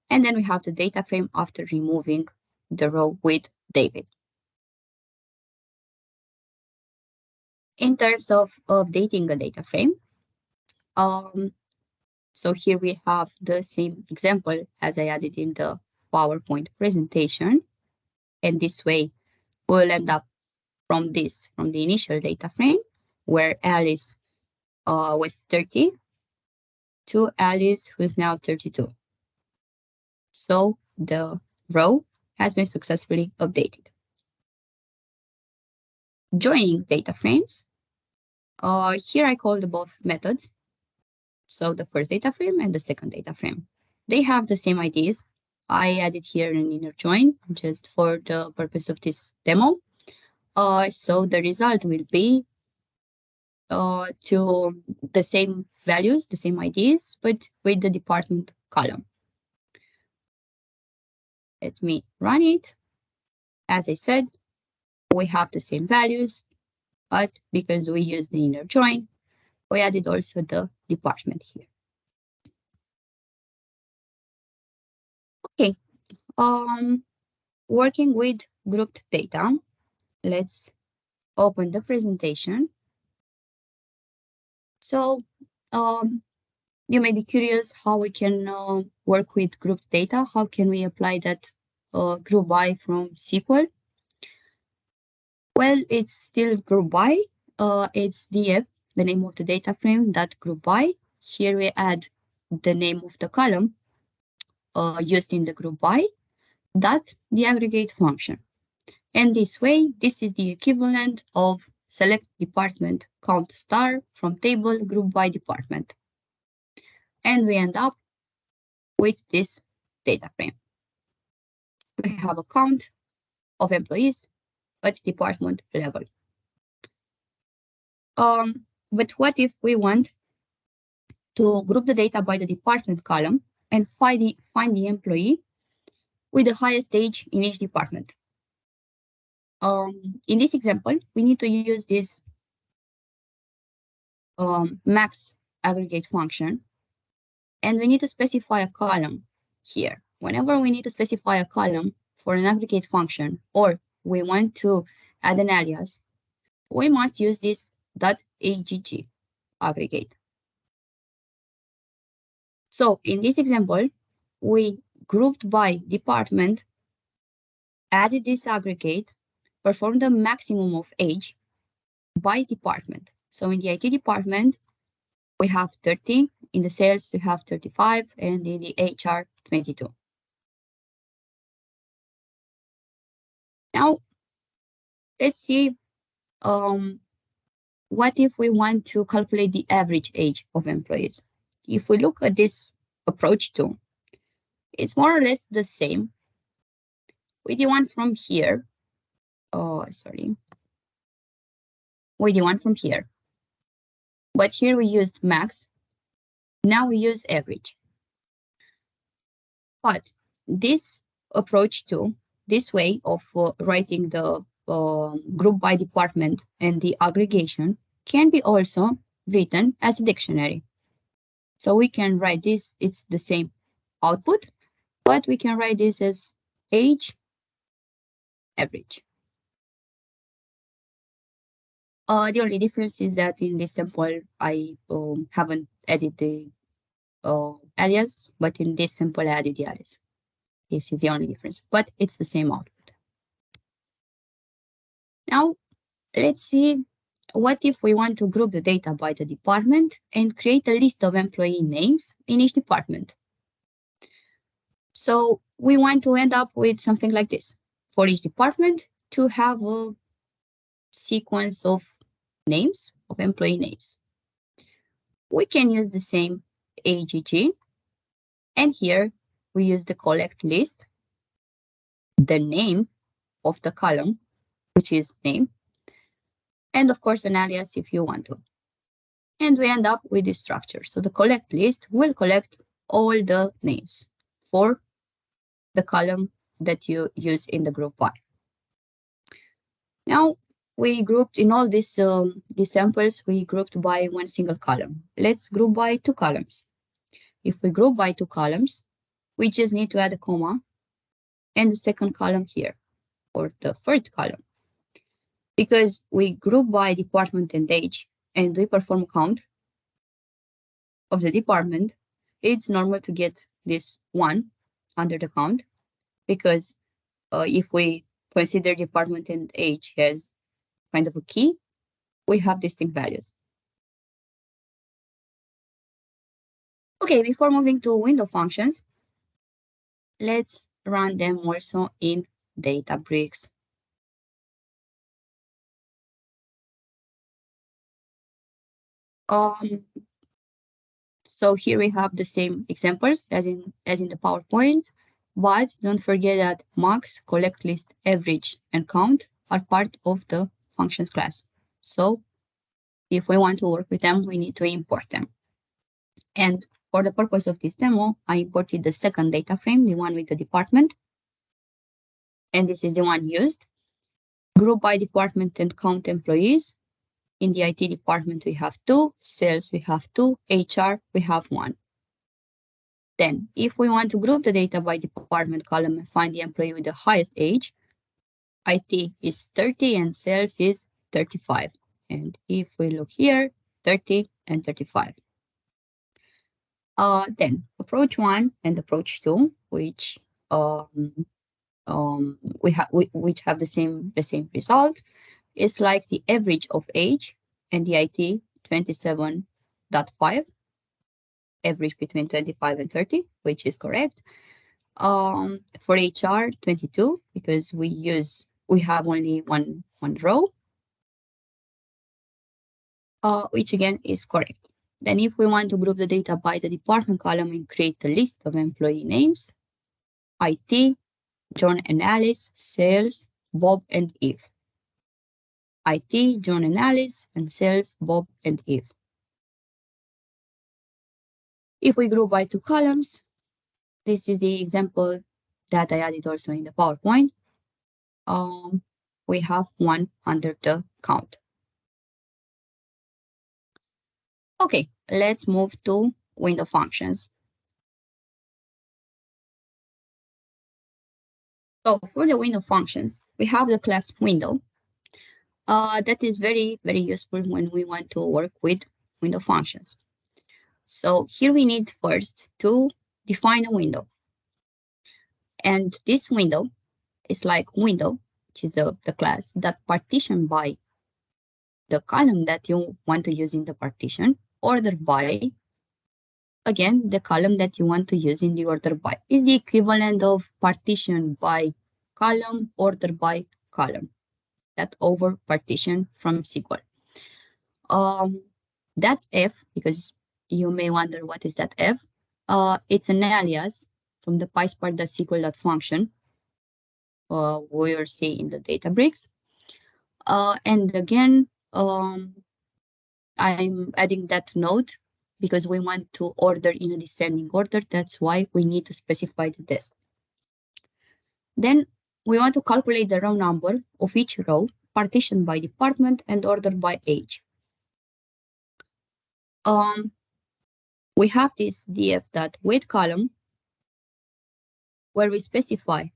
And then we have the data frame after removing the row with David. In terms of updating a data frame, so here we have the same example as I added in the PowerPoint presentation. And this way we'll end up from the initial data frame where Alice was 30 to Alice, who is now 32. So the row has been successfully updated. Joining data frames. Here I call the both methods. So the first data frame and the second data frame. They have the same IDs. I added here an inner join just for the purpose of this demo. So the result will be to the same values, the same IDs, but with the department column. Let me run it. As I said, we have the same values, but because we use the inner join, we added also the department here. Okay, working with grouped data, let's open the presentation. So you may be curious how we can work with grouped data. How can we apply that group by from SQL? Well, it's still group by. It's df, the name of the data frame, that group by. Here we add the name of the column used in the group by, that the aggregate function. And this way, this is the equivalent of select department count star from table group by department. And we end up with this data frame. We have a count of employees at department level. But what if we want to group the data by the department column and find the employee with the highest age in each department? In this example, we need to use this max aggregate function, and we need to specify a column here. Whenever we need to specify a column for an aggregate function, or we want to add an alias, we must use this .agg aggregate. So in this example, we grouped by department, added this aggregate, performed the maximum of age by department. So in the IT department, we have 30, in the sales, we have 35, and in the HR, 22. Now, let's see what if we want to calculate the average age of employees. If we look at this approach too, it's more or less the same with the one from here. With the one from here. But here we used max. Now we use average. But this approach too, this way of writing the group by department and the aggregation can be also written as a dictionary. So we can write this, it's the same output, but we can write this as age average. The only difference is that in this sample, I haven't added the alias, but in this sample, I added the alias. This is the only difference, but it's the same output. Now, let's see what if we want to group the data by the department and create a list of employee names in each department? So we want to end up with something like this. For each department to have a sequence of names, of employee names. We can use the same AGG, and here we use the collect list, the name of the column, which is name, and of course an alias if you want to. And we end up with this structure. So the collect list will collect all the names for the column that you use in the group by. Now we grouped in all these samples, we grouped by one single column. Let's group by two columns. If we group by two columns, we just need to add a comma and the second column here, or the third column. Because we group by department and age, and we perform count of the department, it's normal to get this 1 under the count, because if we consider department and age as kind of a key, we have distinct values. Okay, before moving to window functions, let's run them also in Databricks. So here we have the same examples as in the PowerPoint, but don't forget that max, collect list, average, and count are part of the functions class. So if we want to work with them, we need to import them. And for the purpose of this demo, I imported the second data frame, the one with the department. And this is the one used. Group by department and count employees. In the IT department, we have 2, sales, we have 2, HR, we have 1. Then, if we want to group the data by department column and find the employee with the highest age, IT is 30 and sales is 35. And if we look here, 30 and 35. Then approach 1 and approach 2, which have the same result, is like the average of age and the IT 27.5, average between 25 and 30, which is correct. For HR 22, because we have only one row, which again is correct. Then if we want to group the data by the department column and create a list of employee names, IT, John and Alice, sales, Bob and Eve. IT, John and Alice, and sales, Bob and Eve. If we group by two columns, this is the example that I added also in the PowerPoint. We have 1 under the count. Okay, let's move to window functions. So for the window functions, we have the class window. That is very, very useful when we want to work with window functions. So here we need first to define a window. And this window is like window, which is the class that partition by the column that you want to use in the partition, ordered by, again, the column that you want to use in the order by, is the equivalent of partition by column, order by column, that over partition from SQL. That F, because you may wonder what is that F, it's an alias from the pyspark.sql function we'll see in the Databricks. And again, I'm adding that note because we want to order in a descending order. That's why we need to specify the test. Then we want to calculate the row number of each row, partitioned by department and ordered by age. We have this df.weight column where we specify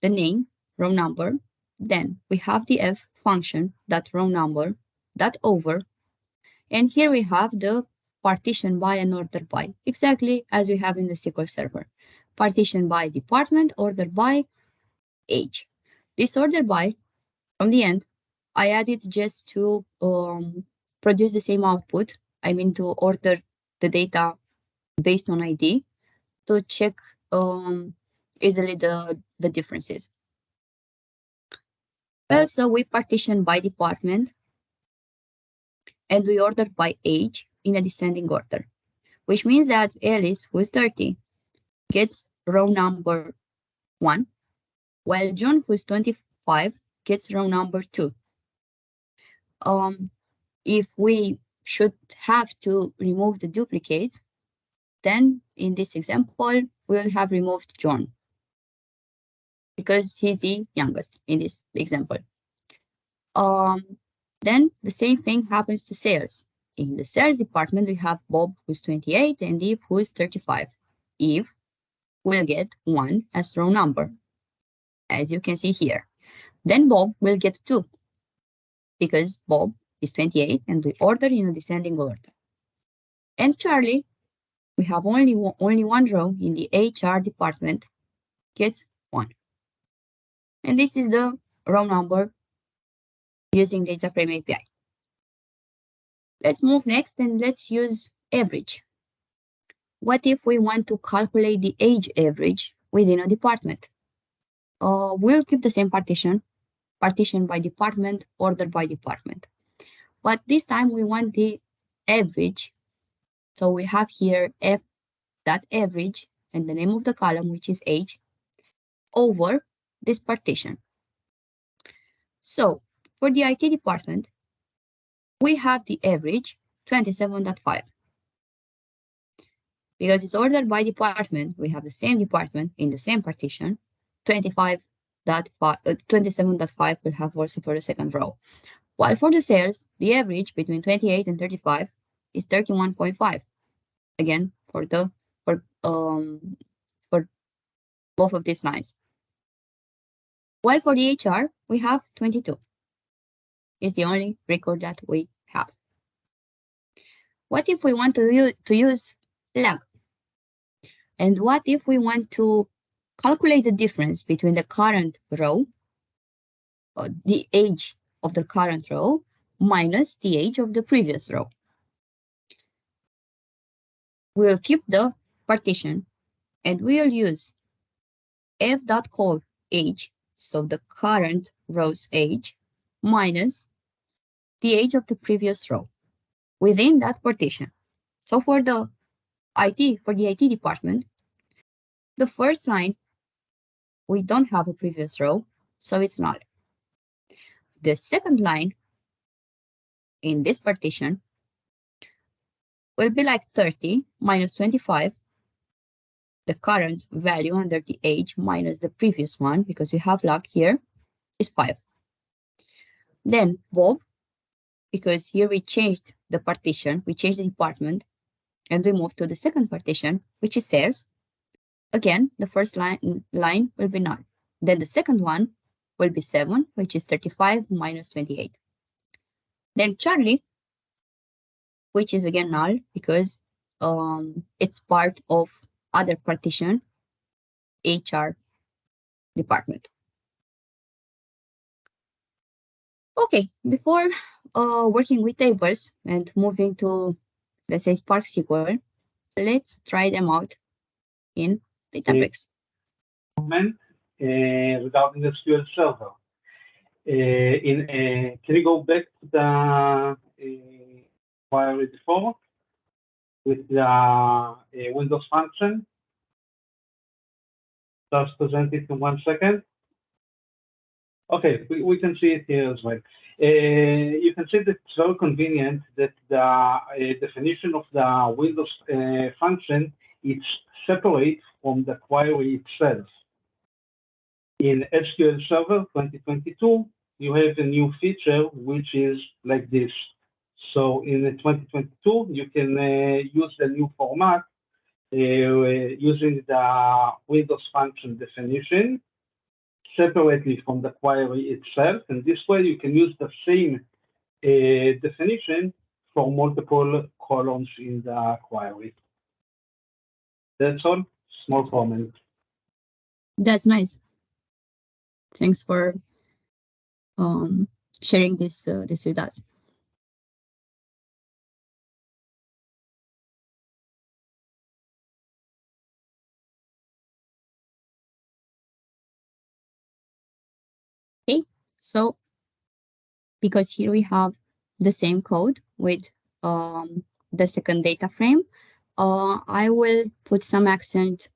the name, row number. Then we have the f function, that row number, that over. And here we have the partition by and order by, exactly as we have in the SQL Server. Partition by department, order by age. This order by, from the end, I added just to produce the same output. I mean, to order the data based on ID to check easily the differences. Also, we partition by department and we order by age in a descending order, which means that Alice, who is 30, gets row number 1, while John, who is 25, gets row number 2. If we should have to remove the duplicates, then in this example, we'll have removed John because he's the youngest in this example. Then the same thing happens to sales. In the sales department, we have Bob, who's 28, and Eve, who is 35. Eve will get 1 as row number, as you can see here. Then Bob will get 2, because Bob is 28, and we order in a descending order. And Charlie, we have only one row in the HR department, gets 1. And this is the row number using data frame API. Let's move next and let's use average. What if we want to calculate the age average within a department? We'll keep the same partition by department, order by department. But this time we want the average. So we have here f.average and the name of the column, which is age, over this partition. So for the IT department, we have the average 27.5. Because it's ordered by department, we have the same department in the same partition. 27.5 will have also for the second row. While for the sales, the average between 28 and 35 is 31.5. Again, for both of these lines. While for the HR, we have 22. Is the only record that we have. What if we want to use lag? And what if we want to calculate the difference between the current row, the age of the current row, minus the age of the previous row? We'll keep the partition and we'll use f.call age, so the current row's age, minus the age of the previous row within that partition. So for the IT department, the first line, we don't have a previous row, so it's null. The second line in this partition will be like 30 minus 25, the current value under the age minus the previous one, because we have lag here, is 5. Then Bob, because here we changed the partition, we changed the department, and we moved to the second partition, which is sales. Again, the first line will be null. Then the second one will be 7, which is 35 minus 28. Then Charlie, which is again null because it's part of other partition, HR department. Okay, before working with tables and moving to, let's say, Spark SQL, let's try them out in Databricks. Regarding the SQL Server. Can you go back to the query before with the Windows function? Just present it in 1 second. Okay, we can see it here as well. You can see that it's very convenient that the definition of the Windows function is separate from the query itself. In SQL Server 2022, you have a new feature which is like this. So in 2022, you can use the new format using the Windows function definition separately from the query itself. And this way you can use the same definition for multiple columns in the query. That's all. Small comment. That's nice. Thanks for sharing this with us. Okay, so because here we have the same code with the second data frame, I will put some accent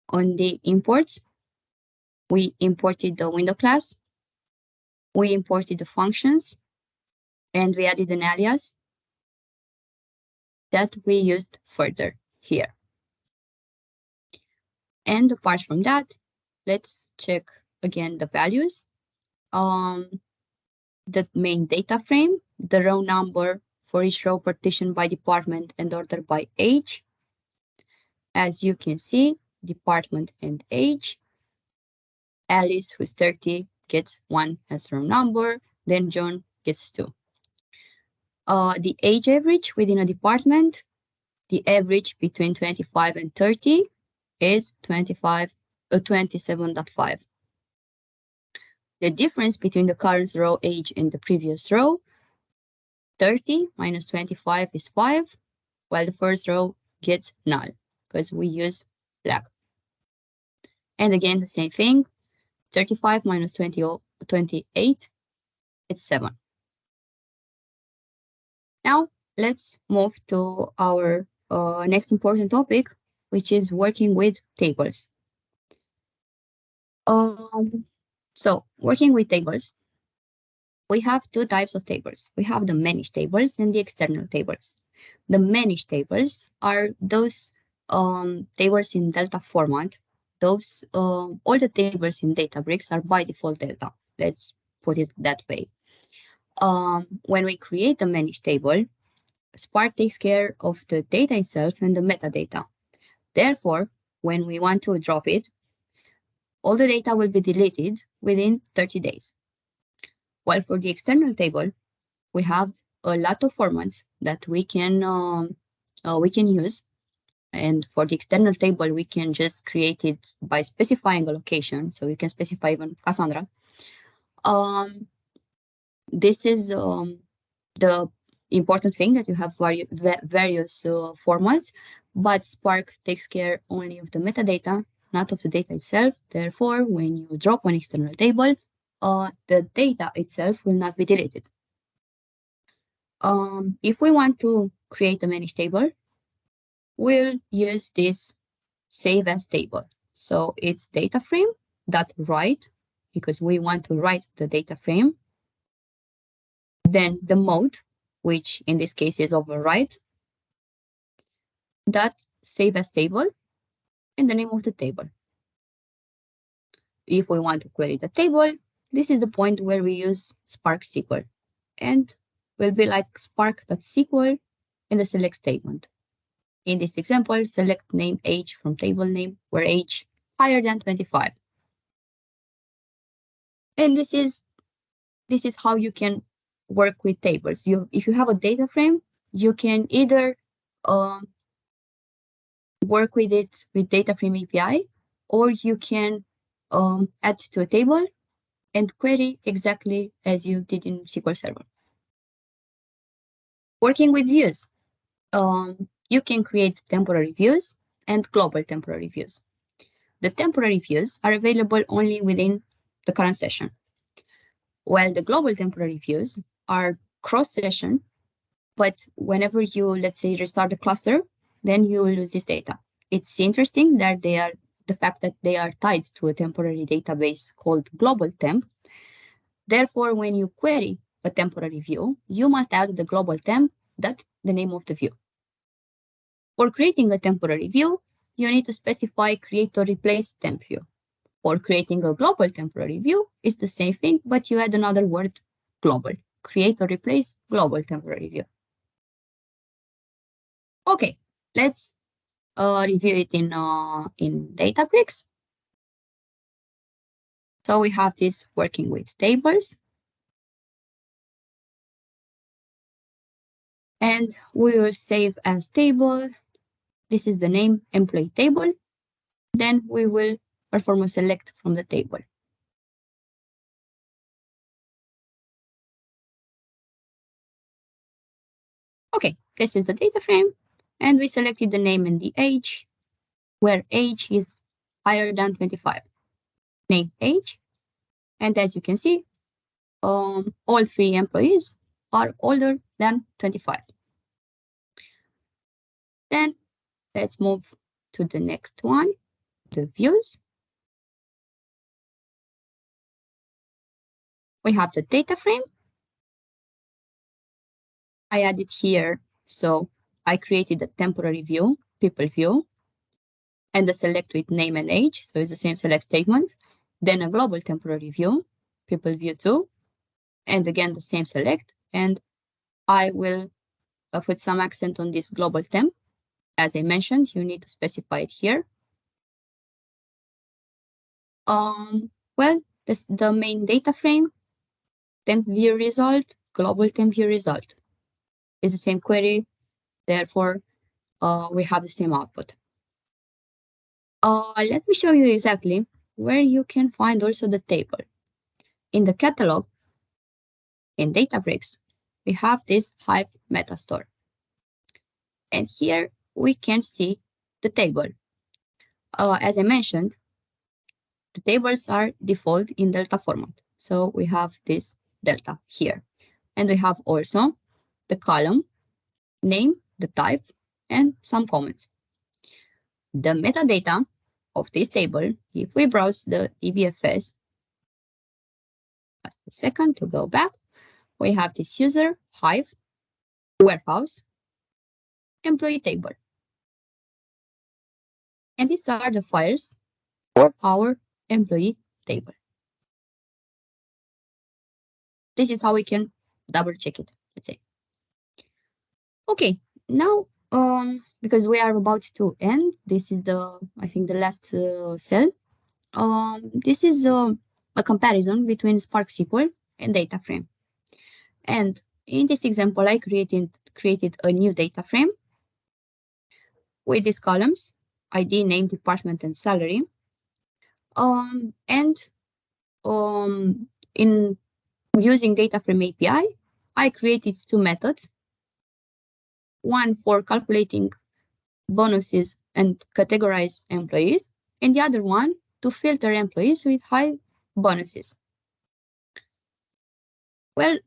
on the imports. We imported the window class, we imported the functions, and we added an alias that we used further here. And apart from that, let's check again the values. The main data frame, the row number for each row partitioned by department and ordered by age. As you can see, department and age. Alice, who's 30, gets 1 as row number, then John gets 2. The age average within a department, the average between 25 and 30 is 27.5. The difference between the current row age and the previous row, 30 minus 25 is 5, while the first row gets null because we use flag. And again, the same thing, 35 minus 28, it's 7. Now, let's move to our next important topic, which is working with tables. So working with tables, we have two types of tables. We have the managed tables and the external tables. The managed tables are those tables in Delta format. Those all the tables in Databricks are by default Delta. Let's put it that way. When we create a managed table, Spark takes care of the data itself and the metadata. Therefore, when we want to drop it, all the data will be deleted within 30 days. While for the external table, we have a lot of formats that we can use. And for the external table, we can just create it by specifying a location. So you can specify even Cassandra. This is the important thing, that you have various formats, but Spark takes care only of the metadata, not of the data itself. Therefore, when you drop an external table, the data itself will not be deleted. If we want to create a managed table, we'll use this save as table. So it's data frame.write, because we want to write the data frame. Then the mode, which in this case is overwrite, that save as table, and the name of the table. If we want to query the table, this is the point where we use Spark SQL, and will be like spark.sql in the select statement. In this example, select name age from table name, where age higher than 25. And this is how you can work with tables. If you have a data frame, you can either work with it with data frame API, or you can add to a table and query exactly as you did in SQL Server. Working with views, you can create temporary views and global temporary views. The temporary views are available only within the current session, while the global temporary views are cross-session, but whenever you, let's say, restart the cluster, then you will lose this data. It's interesting that the fact that they are tied to a temporary database called global temp. Therefore, when you query a temporary view, you must add the global temp, that's the name of the view. For creating a temporary view, you need to specify create or replace temp view. For creating a global temporary view, it's the same thing, but you add another word, global. Create or replace global temporary view. Okay, let's review it in Databricks. So we have this working with tables. And we will save as table. This is the name, employee table. Then we will perform a select from the table. Okay, this is the data frame, and we selected the name and the age, where age is higher than 25. Name age, and as you can see, all 3 employees are older than 25. Then let's move to the next one, the views. We have the data frame. I added here, so I created a temporary view, people view, and the select with name and age, so it's the same select statement. Then a global temporary view, people view 2, and again the same select, and I will put some accent on this global temp. As I mentioned, you need to specify it here. Well, this the main data frame, temp view result, global temp view result is the same query, therefore we have the same output. Let me show you exactly where you can find also the table. In the catalog, in Databricks, we have this Hive metastore. And here we can see the table. As I mentioned, the tables are default in Delta format. So we have this Delta here. And we have also the column, name, the type, and some comments. The metadata of this table, if we browse the DBFS, just a second to go back, we have this user, Hive, warehouse, employee table. And these are the files for our employee table. This is how we can double check it, let's say. Okay, now, because we are about to end, this is the, I think the last cell. This is a comparison between Spark SQL and data frame. And in this example, I created a new data frame with these columns, ID, name, department, and salary. In using data frame API, I created 2 methods. One for calculating bonuses and categorize employees, and the other one to filter employees with high bonuses. Well,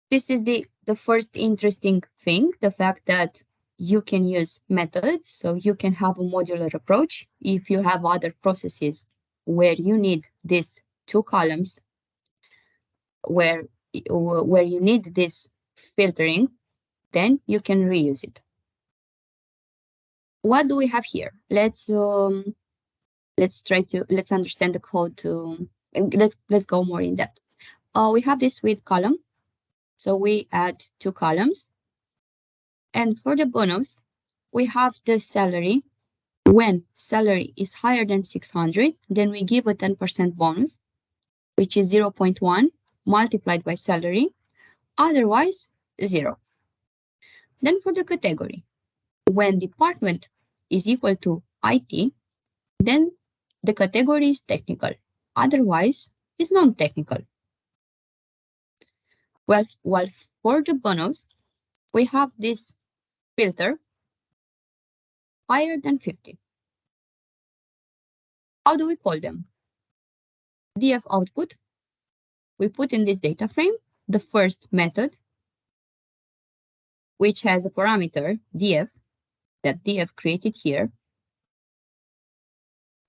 this is the first interesting thing, the fact that you can use methods, so you can have a modular approach. If you have other processes where you need these 2 columns, where you need this filtering, then you can reuse it. What do we have here? Let's understand the code. Let's go more in depth. We have this with column, so we add 2 columns, and for the bonus, we have the salary. When salary is higher than 600, then we give a 10% bonus, which is 0.1 multiplied by salary. Otherwise, 0. Then for the category, when department is equal to IT, then the category is technical. Otherwise, it's non-technical. Well, while for the bonus, we have this filter higher than 50. How do we call them? df output. We put in this data frame the first method, which has a parameter df, that df created here,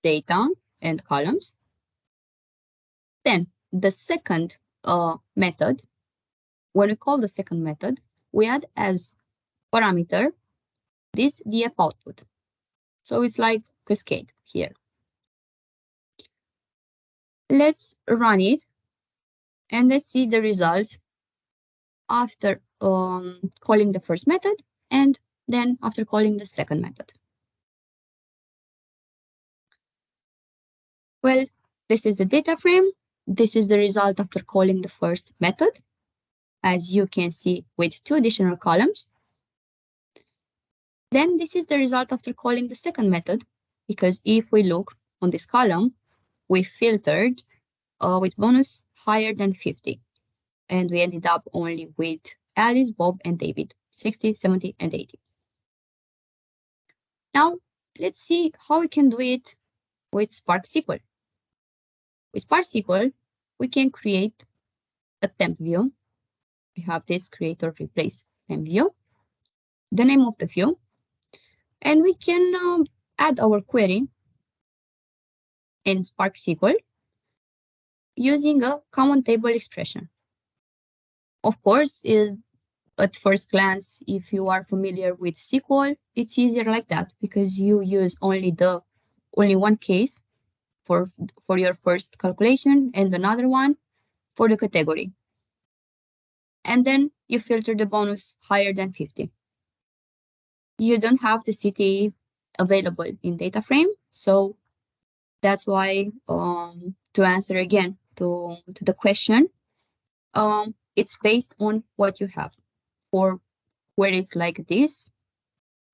data and columns. Then the second method, when we call the second method, we add as parameter this df output. So it's like cascade here. Let's run it and let's see the results after calling the first method and then after calling the second method. Well, this is the data frame. This is the result after calling the first method, as you can see, with 2 additional columns. Then this is the result after calling the second method, because if we look on this column, we filtered with bonus higher than 50. And we ended up only with Alice, Bob, and David. 60, 70, and 80. Now, let's see how we can do it with Spark SQL. With Spark SQL, we can create a temp view. We have this create or replace temp view, the name of the view, and we can add our query in Spark SQL using a common table expression. Of course, at first glance, if you are familiar with SQL, it's easier like that because you use only one case for your first calculation and another one for the category. And then you filter the bonus higher than 50. You don't have the city available in data frame, so that's why to answer again to the question, it's based on what you have. For queries like this,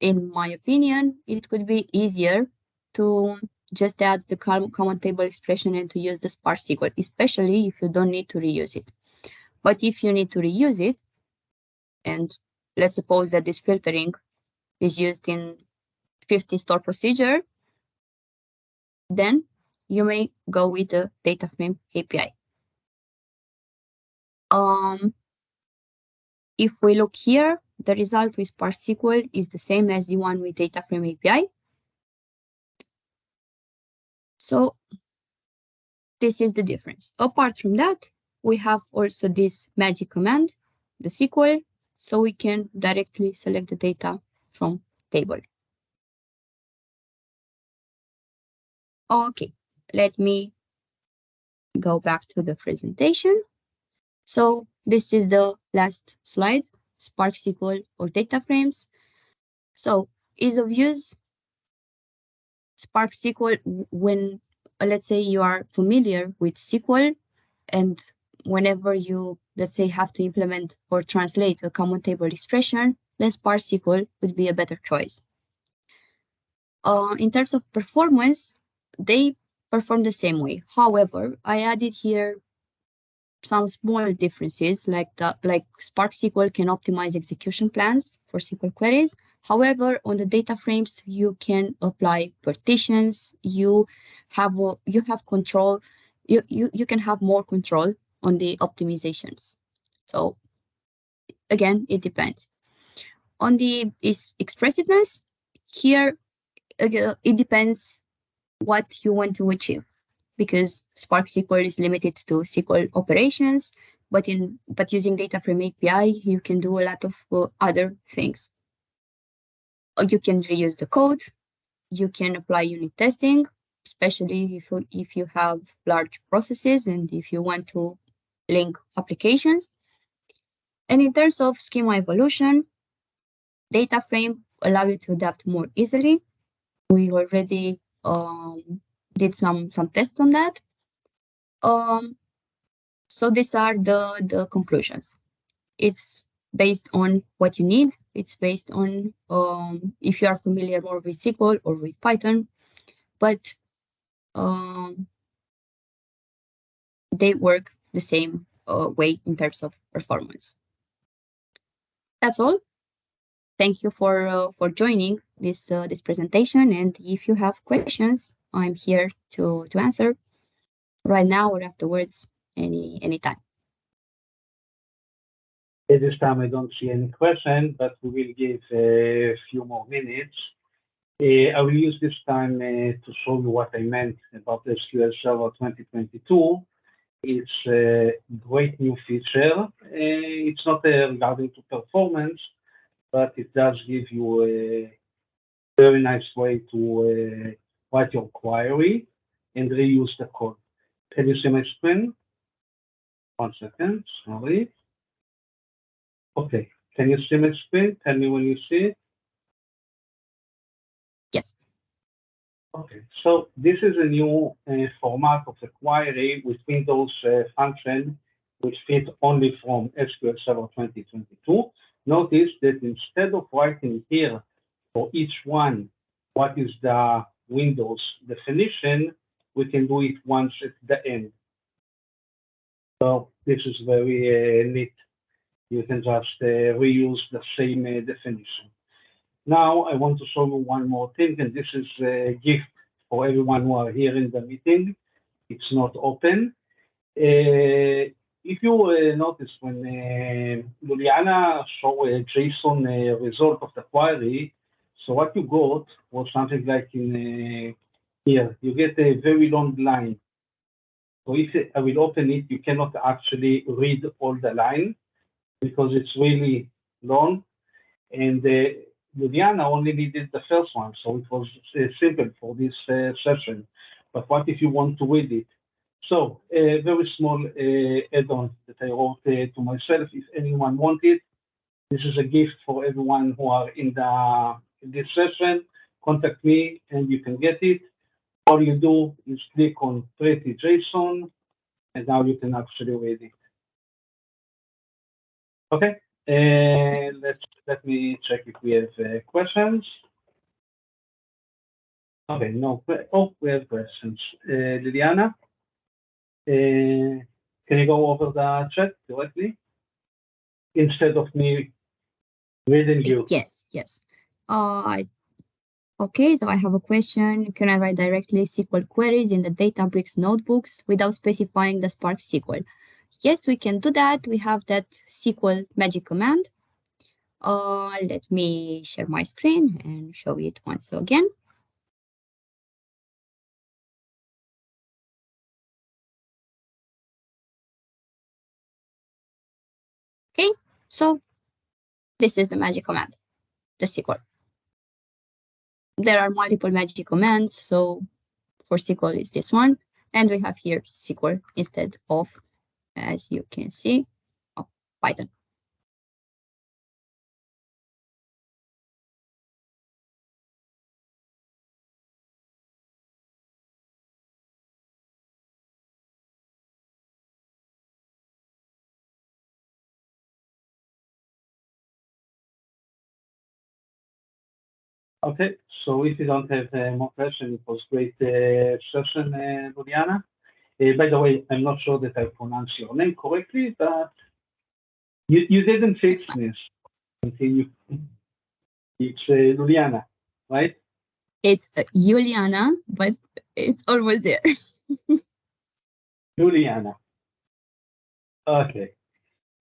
in my opinion, it could be easier to just add the common table expression and to use the Spark SQL, especially if you don't need to reuse it. But if you need to reuse it, and let's suppose that this filtering is used in 50 store procedure, then you may go with the data frame API. If we look here, the result with Spark SQL is the same as the one with data frame API. So this is the difference. Apart from that, we have also this magic command, the SQL, so we can directly select the data from table. Okay, let me go back to the presentation. So this is the last slide, Spark SQL or data frames. So ease of use, Spark SQL, when let's say you are familiar with SQL and whenever you, let's say, have to implement or translate a common table expression, then Spark SQL would be a better choice. In terms of performance, they perform the same way. However, I added here some small differences, like Spark SQL can optimize execution plans for SQL queries. However, on the data frames, you can apply partitions. You have control. You can have more control on the optimizations. So again, it depends. On the expressiveness, here it depends what you want to achieve, because Spark SQL is limited to SQL operations, but using data frame API, you can do a lot of other things. You can reuse the code. You can apply unit testing, especially if you have large processes and if you want to link applications. And in terms of schema evolution, data frame allow you to adapt more easily. We already did some tests on that. So these are the conclusions. It's based on what you need. It's based on if you are familiar more with SQL or with Python, but they work the same way in terms of performance. That's all. Thank you for joining this presentation, and if you have questions, I'm here to answer right now or afterwards, anytime. At this time, I don't see any question, but we will give a few more minutes. I will use this time to show you what I meant about SQL Server 2022. It's a great new feature. It's not regarding to performance, but it does give you a very nice way to write your query and reuse the code. Can you see my screen? 1 second, sorry. Okay, can you see my screen? Tell me when you see it. Yes. Okay, so this is a new format of the query with Windows function, which fit only from SQL Server 2022. Notice that instead of writing here for each one, what is the Windows definition, we can do it once at the end. So this is very neat. you can just reuse the same definition. Now, I want to show you one more thing, and this is a gift for everyone who are here in the meeting. It's not open. If you notice when Luliana showed a JSON result of the query, so what you got was something like in here. You get a very long line. So if I will open it, you cannot actually read all the line because it's really long. And Luliana only needed the first one, so it was simple for this session. But what if you want to read it? So a very small add-on that I wrote to myself. If anyone wants it, this is a gift for everyone who are in this session. Contact me and you can get it. All you do is click on Pretty JSON, and now you can actually read it. Okay, and let me check if we have questions. Okay, no. Oh, we have questions. Liliana, can you go over the chat directly instead of me reading you? Yes, yes. Okay, so I have a question. Can I write directly SQL queries in the Databricks notebooks without specifying the Spark SQL? Yes, we can do that. We have that SQL magic command. Let me share my screen and show it once again. Okay, so this is the magic command, the SQL. There are multiple magic commands, so for SQL is this one, and we have here SQL instead of, as you can see, Python. Okay, so if you don't have more questions, it was great session, Luliana. By the way, I'm not sure that I pronounced your name correctly, but you didn't fix this. Continue. It's Luliana, right? It's Iuliana, but it's almost there. Luliana. Okay.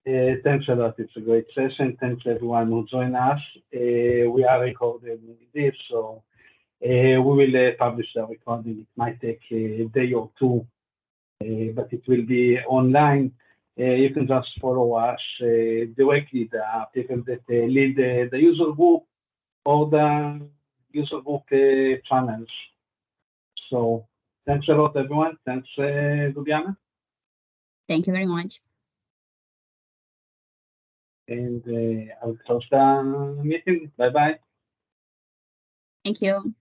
Thanks a lot. It's a great session. Thanks everyone who joined us. We are recording this, so we will publish the recording. It might take a day or two, but it will be online. You can just follow us directly, the people that lead the user group or the user group channels. So thanks a lot, everyone. Thanks, Luliana. Thank you very much. And I will close the meeting. Bye-bye. Thank you.